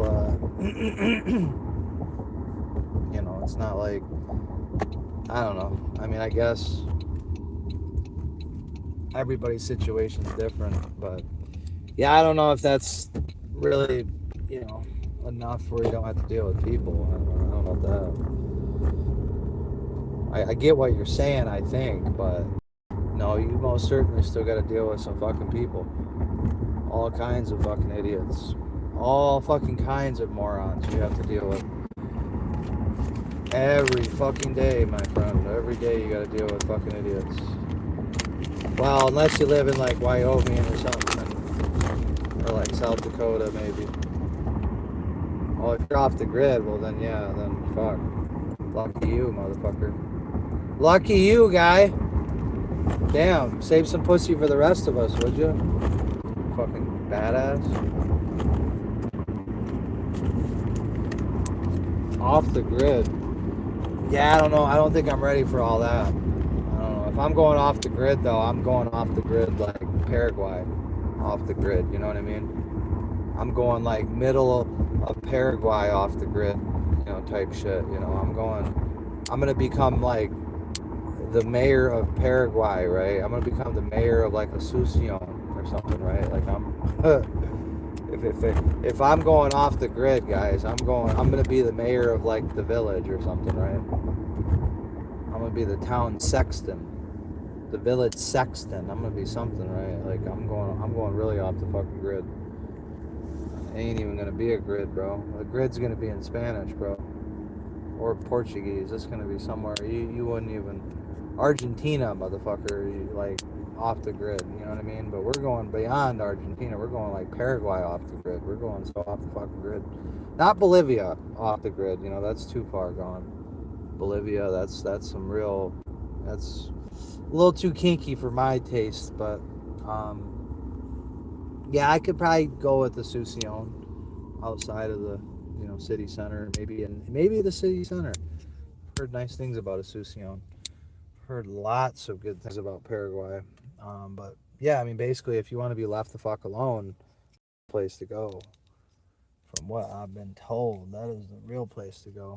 you know, it's not like, I don't know. I mean, I guess everybody's situation's different, but yeah, I don't know if that's really, you know, enough where you don't have to deal with people. I don't know about I get what you're saying, I think, but no, you most certainly still got to deal with some fucking people. All kinds of fucking idiots. All fucking kinds of morons you have to deal with. Every fucking day, my friend. Every day you got to deal with fucking idiots. Well, unless you live in like Wyoming or something. Or like South Dakota, maybe. Oh, if you're off the grid, well then yeah, then fuck. Lucky you, motherfucker. Lucky you, guy. Damn, save some pussy for the rest of us, would you? Fucking badass. Off the grid. Yeah, I don't know. I don't think I'm ready for all that. I don't know. If I'm going off the grid, though, I'm going off the grid like Paraguay. Off the grid, you know what I mean? I'm going like middle of Paraguay off the grid, you know, type shit. You know, I'm gonna become like the mayor of Paraguay, right? I'm gonna become the mayor of like Asunción or something, right? Like if I'm going off the grid, guys, I'm gonna be the mayor of like the village or something, right? I'm gonna be the town sexton, the village sexton. I'm gonna be something, right? Like I'm going really off the fucking grid. Ain't even gonna be a grid, bro. The grid's gonna be in Spanish, bro, or Portuguese. It's gonna be somewhere you wouldn't even. Argentina, motherfucker, like off the grid, you know what I mean? But we're going beyond Argentina. We're going like Paraguay off the grid. We're going so off the fucking grid. Not Bolivia off the grid, you know, that's too far gone. Bolivia, that's some real, that's a little too kinky for my taste, but yeah, I could probably go with the Asunción outside of the, you know, city center, maybe the city center. Heard nice things about Asunción. Heard lots of good things about Paraguay. But yeah, I mean, basically, if you want to be left the fuck alone, place to go. From what I've been told, that is the real place to go.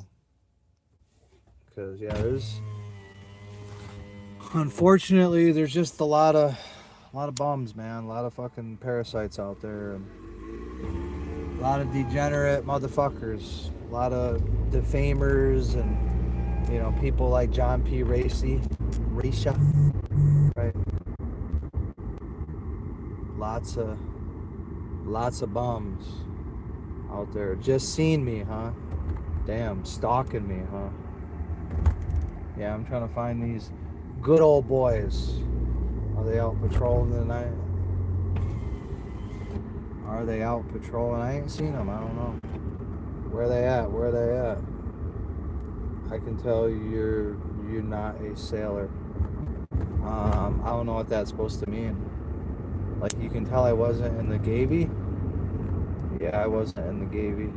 Because yeah, unfortunately, there's just a lot of bums, man. A lot of fucking parasites out there, and a lot of degenerate motherfuckers. A lot of defamers and, you know, people like John P. Racy, right? Lots of bums out there. Just seen me, huh? Damn, stalking me, huh? Yeah, I'm trying to find these good old boys. Are they out patrolling tonight? Are they out patrolling? I ain't seen them. I don't know. Where they at? I can tell you're not a sailor. I don't know what that's supposed to mean. Like, you can tell I wasn't in the Gavy. Yeah, I wasn't in the Gavy.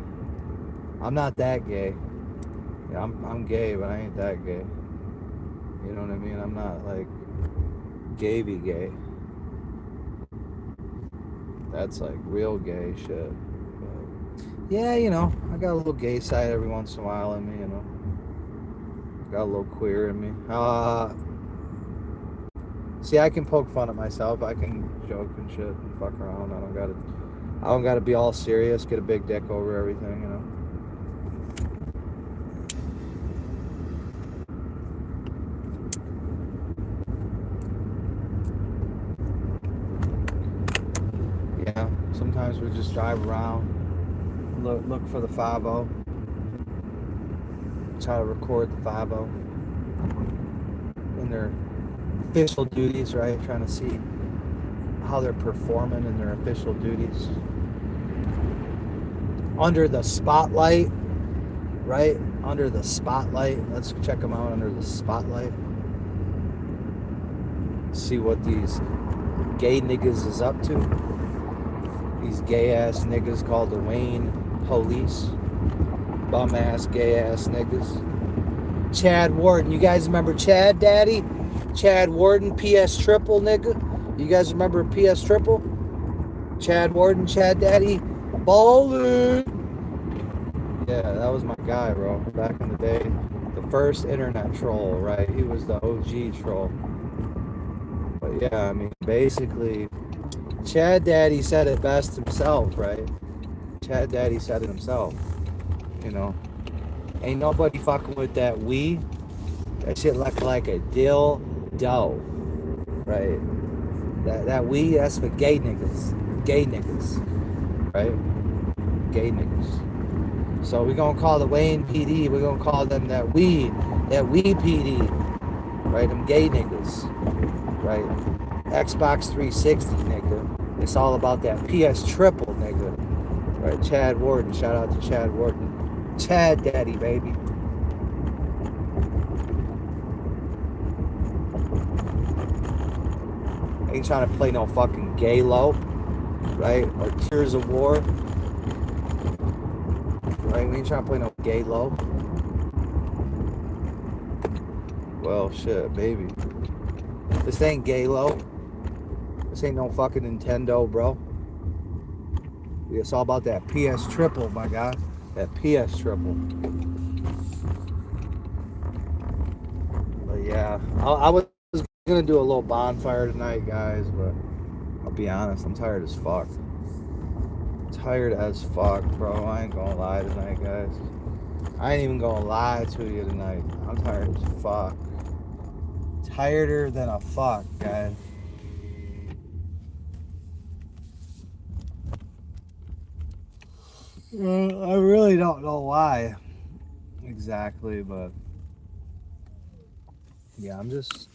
I'm not that gay. Yeah, I'm gay, but I ain't that gay. You know what I mean? I'm not like Gavy gay. That's like real gay shit. But yeah, you know, I got a little gay side every once in a while in me, you know. Got a little queer in me. See, I can poke fun at myself. I can joke and shit and fuck around. I don't gotta be all serious, get a big dick over everything, you know. Yeah, sometimes we just drive around, look for the 5-0, try to record the 5-0 in their official duties, right? Trying to see how they're performing in their official duties. Under the spotlight, right? Under the spotlight. Let's check them out under the spotlight. See what these gay niggas is up to. These gay ass niggas called the Wayne Police. Bum ass gay ass niggas. Chad Warden. You guys remember Chad Daddy? Chad Warden, PS Triple, nigga. You guys remember PS Triple? Chad Warden, Chad Daddy, ballin'. Yeah, that was my guy, bro. Back in the day, the first internet troll, right? He was the OG troll. But yeah, I mean, basically, Chad Daddy said it best himself, right? Chad Daddy said it himself. You know, ain't nobody fucking with that we. That shit look like a dildo, right? That weed, that's for gay niggas. Gay niggas, right? Gay niggas. So we're gonna call the Wayne PD, we're gonna call them that weed PD, right? Them gay niggas, right? Xbox 360, nigga. It's all about that PS triple, nigga. Right? Chad Warden, shout out to Chad Warden. Chad Daddy, baby. Ain't trying to play no fucking Galo, right? Or Tears of War. Right? We ain't trying to play no Galo. Well, shit, baby. This ain't Galo. This ain't no fucking Nintendo, bro. It's all about that PS triple, my guy. That PS triple. But yeah, I was gonna do a little bonfire tonight, guys, but I'll be honest, I'm tired as fuck. Tired as fuck, bro. I ain't gonna lie tonight, guys. I ain't even gonna lie to you tonight. I'm tired as fuck. Tireder than a fuck, guys. I really don't know why exactly, but yeah, I'm just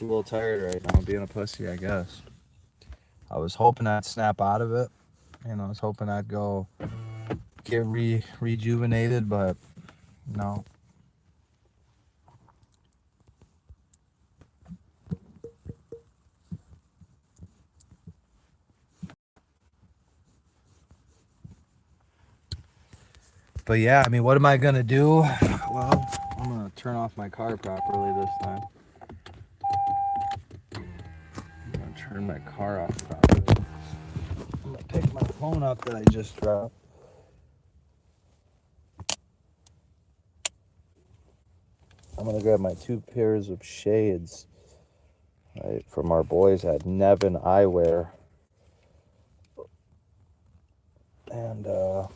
a little tired right now, being a pussy, I guess. I was hoping I'd snap out of it, and I was hoping I'd go get rejuvenated, but no. But yeah, I mean, what am I gonna do? Well, I'm gonna turn off my car properly this time. I'm gonna turn my car off properly. I'm gonna pick my phone up that I just dropped. I'm gonna grab my 2 pairs of shades, right, from our boys at Nevin Eyewear. And that's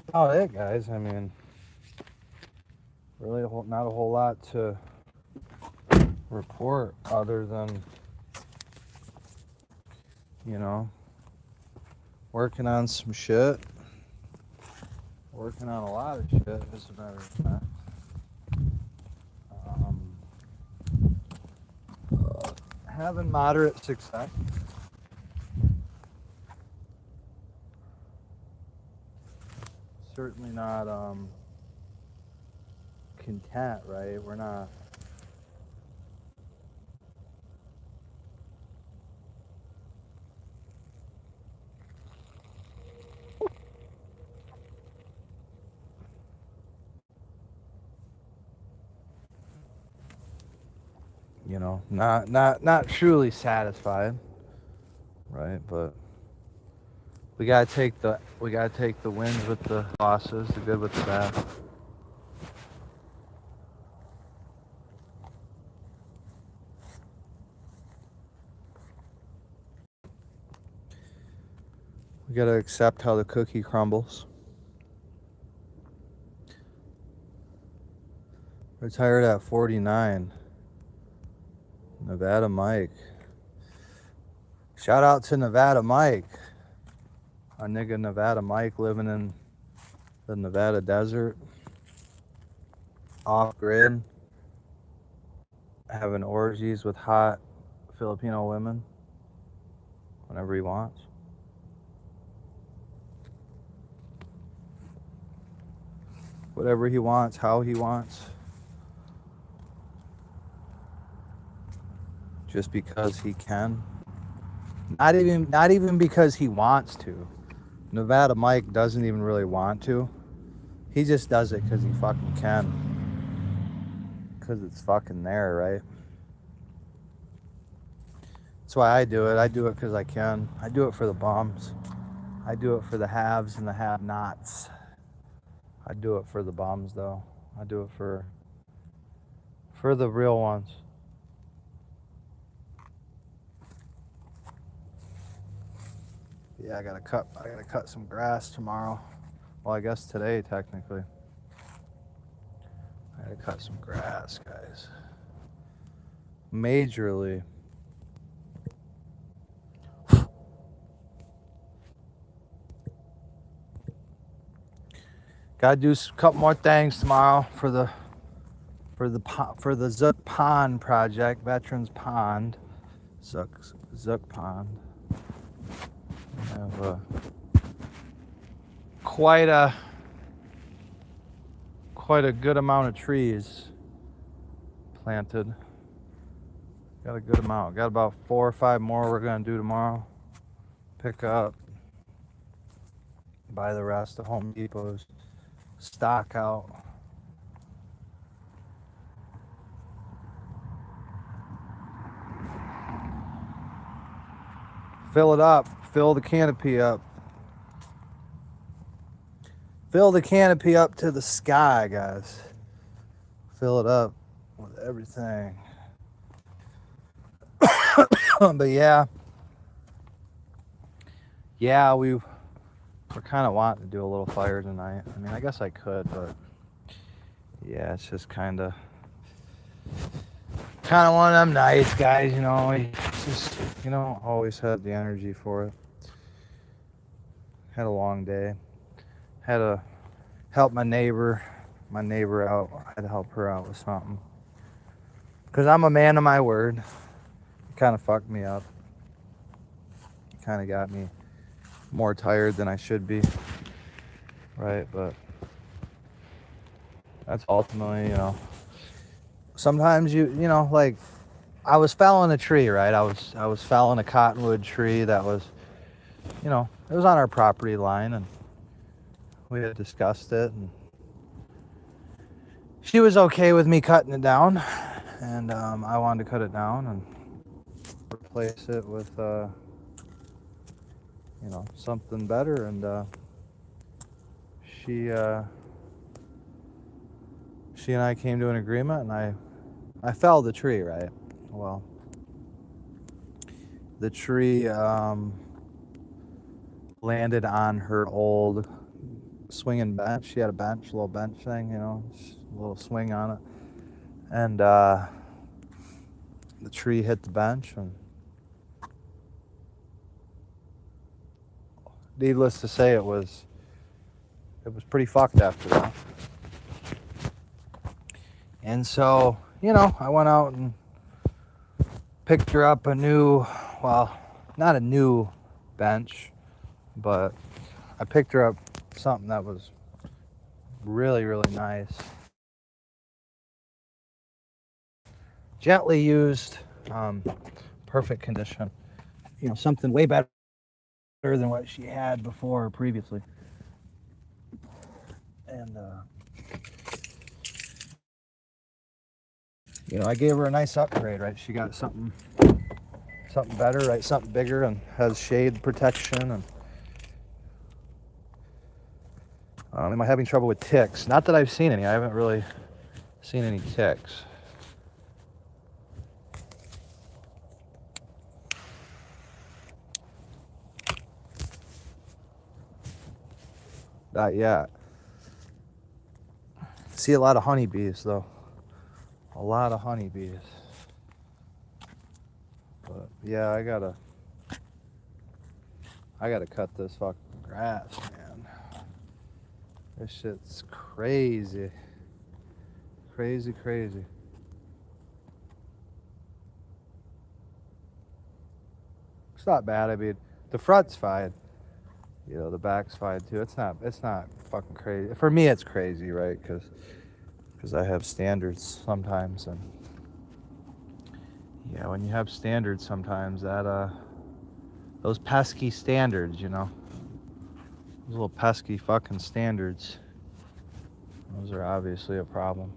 about it, guys. I mean, really not a whole lot to report other than, you know, working on some shit. Working on a lot of shit, as a matter of fact. Having moderate success. Certainly not content, right? We're not. You know, not truly satisfied, right? But we gotta take the wins with the losses, the good with the bad. We gotta accept how the cookie crumbles. Retired at 49. Nevada Mike. Shout out to Nevada Mike. A nigga Nevada Mike living in the Nevada desert. Off grid. Having orgies with hot Filipino women. Whenever he wants. Whatever he wants, how he wants. Just because he can. Not even because he wants to. Nevada Mike doesn't even really want to. He just does it because he fucking can. Because it's fucking there, right? That's why I do it. I do it because I can. I do it for the bums. I do it for the haves and the have-nots. I do it for the bums, though. I do it for the real ones. Yeah, I gotta cut some grass tomorrow. Well, I guess today technically. I gotta cut some grass, guys. Majorly. Gotta do a couple more things tomorrow for the Zook Pond project, Veterans Pond, Zook Pond. We have quite a good amount of trees planted. Got a good amount. Got about 4 or 5 more we're gonna do tomorrow. Pick up, buy the rest of Home Depot's stock out. Fill it up. Fill the canopy up. Fill the canopy up to the sky, guys. Fill it up with everything. But yeah, we're kind of wanting to do a little fire tonight. I mean, I guess I could, but yeah, it's just kind of one of them nights, guys. You know, it's just, always had the energy for it. Had a long day. Had to help my neighbor out. I had to help her out with something. Because I'm a man of my word. It kind of fucked me up. It kind of got me more tired than I should be. Right, but that's ultimately, sometimes like I was felling a tree, right? I was felling a cottonwood tree that was, it was on our property line, and we had discussed it, and she was okay with me cutting it down, and I wanted to cut it down and replace it with something better, and she and I came to an agreement, and I felled the tree, right? Well, the tree landed on her old swinging bench. She had a bench, little bench thing, a little swing on it, and the tree hit the bench, and needless to say, it was pretty fucked after that. And so, I went out and picked her up a new, well, not a new bench, but I picked her up something that was really, really nice. Gently used, perfect condition. Something way better than what she had before or previously. And I gave her a nice upgrade, right? She got something better, right? Something bigger, and has shade protection. And am I having trouble with ticks? Not that I've seen any. I haven't really seen any ticks. Not yet. See a lot of honeybees, though. A lot of honeybees. But yeah, I gotta cut this fucking grass, man. This shit's crazy. Crazy. It's not bad. I mean, the front's fine. The back's fine too. It's not fucking crazy. For me, it's crazy, right? Because I have standards sometimes, and yeah, when you have standards sometimes, that those pesky standards, those little pesky fucking standards, those are obviously a problem.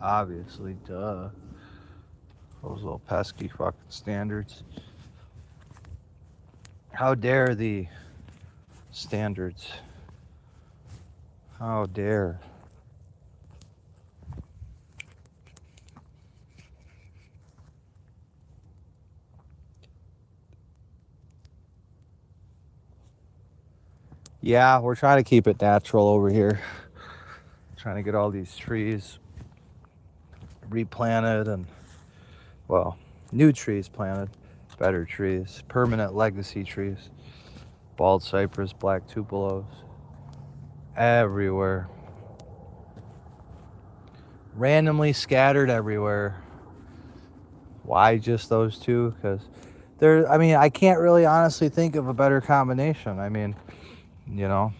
Obviously, duh. Those little pesky fucking standards. How dare the standards. How dare. Yeah, we're trying to keep it natural over here. Trying to get all these trees replanted and, well, new trees planted, better trees, permanent legacy trees, bald cypress, black tupelos, everywhere. Randomly scattered everywhere. Why just those two? Because I mean, I can't really honestly think of a better combination. I mean, you know,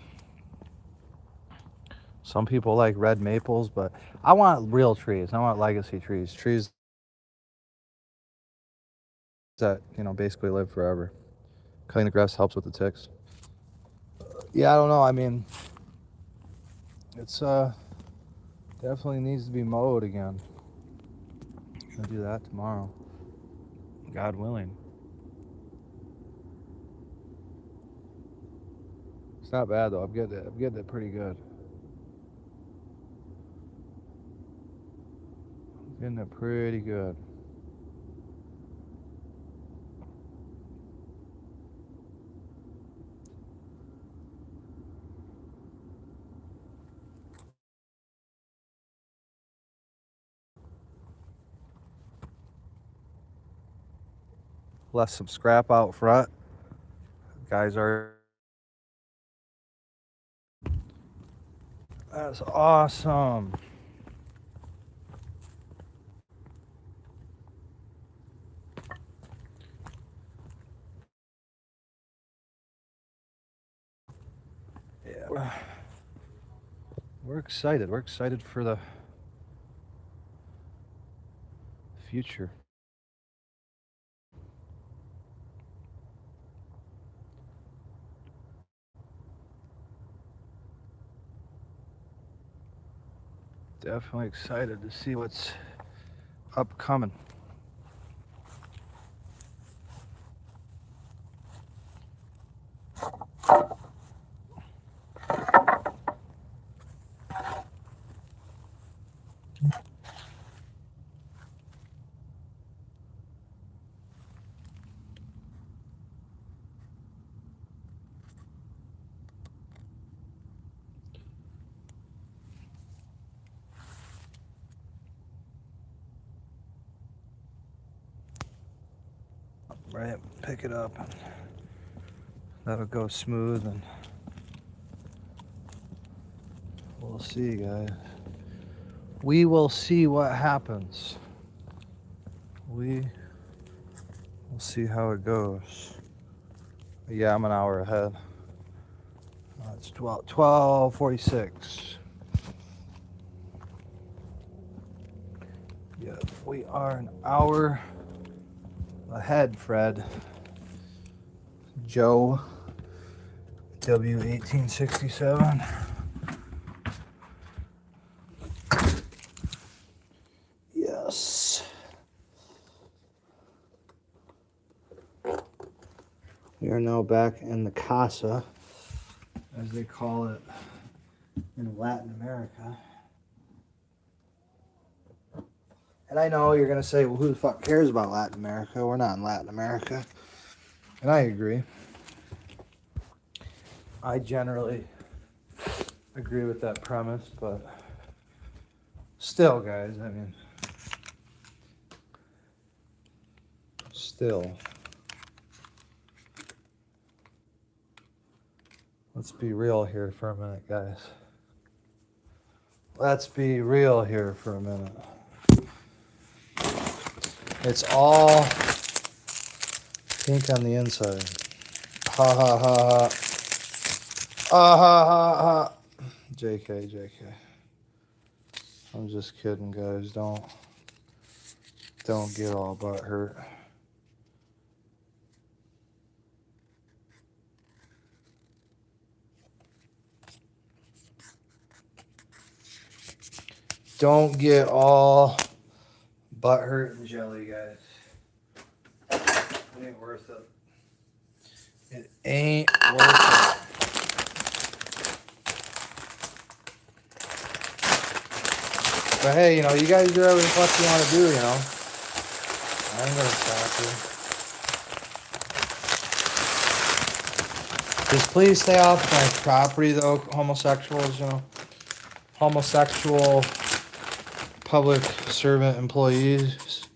some people like red maples, but I want real trees. I want legacy trees. Trees that, you know, basically live forever. Cutting the grass helps with the ticks. Yeah, I don't know. I mean, it's definitely needs to be mowed again. I'll do that tomorrow, God willing. It's not bad though. I'm getting it pretty good. I'm getting it pretty good. Left some scrap out front. Guys are. That's awesome. Yeah. We're excited. We're excited for the future. Definitely excited to see what's upcoming. Right, pick it up and that'll go smooth, and we'll see, guys. We will see what happens. We will see how it goes. Yeah, I'm an hour ahead. It's 12:46. Yeah, we are an hour ahead, Fred. Joe W1867. Yes. We are now back in the casa, as they call it in Latin America. And I know you're going to say, well, who the fuck cares about Latin America? We're not in Latin America. And I agree. I generally agree with that premise, but still, guys, I mean, still. Let's be real here for a minute, guys. Let's be real here for a minute. It's all pink on the inside. Ha ha ha ha. Ah ha ha ha. JK. I'm just kidding, guys. Don't get all butthurt. Don't get all butthurt and jelly, guys. It ain't worth it. It ain't worth it. But hey, you know, you guys do whatever the fuck you want to do, you know. I ain't gonna stop you. Just please stay off my property, though, homosexuals, you know. Homosexual public servant employees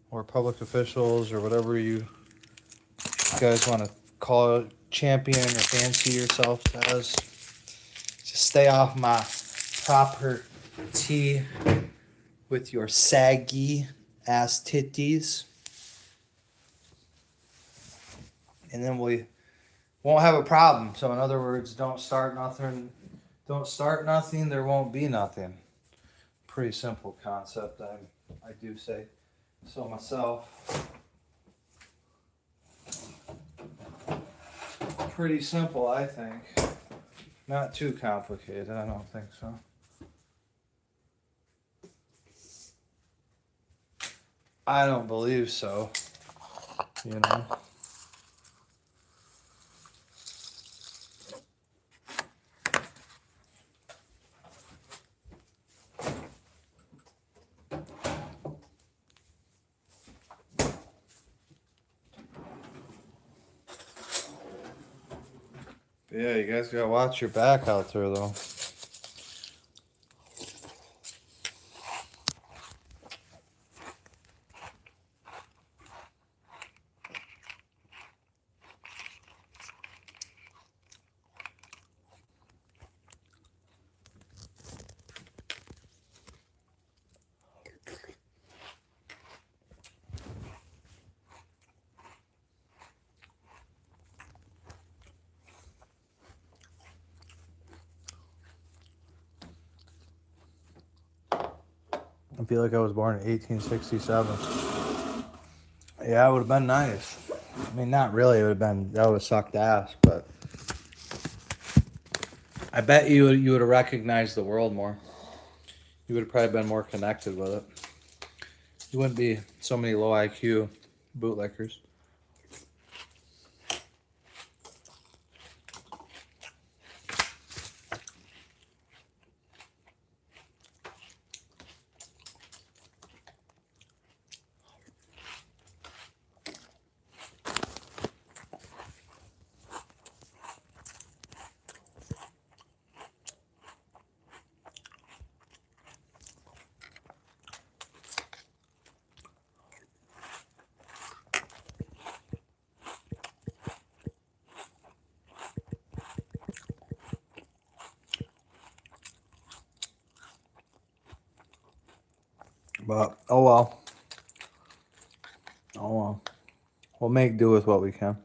or public officials or whatever you guys want to call it, champion or fancy yourself as. Just stay off my property with your saggy ass titties. And then we won't have a problem. So in other words, don't start nothing, there won't be nothing. Pretty simple concept, I do say so myself. Pretty simple, I think. Not too complicated, I don't think so. I don't believe so, you know. Yeah, you guys gotta watch your back out there, though. I feel like I was born in 1867. Yeah, it would have been nice. I mean, not really. It would have been, that would have sucked ass, but I bet you would have recognized the world more. You would have probably been more connected with it. You wouldn't be so many low IQ bootlickers. But, oh well. Oh well. We'll make do with what we can.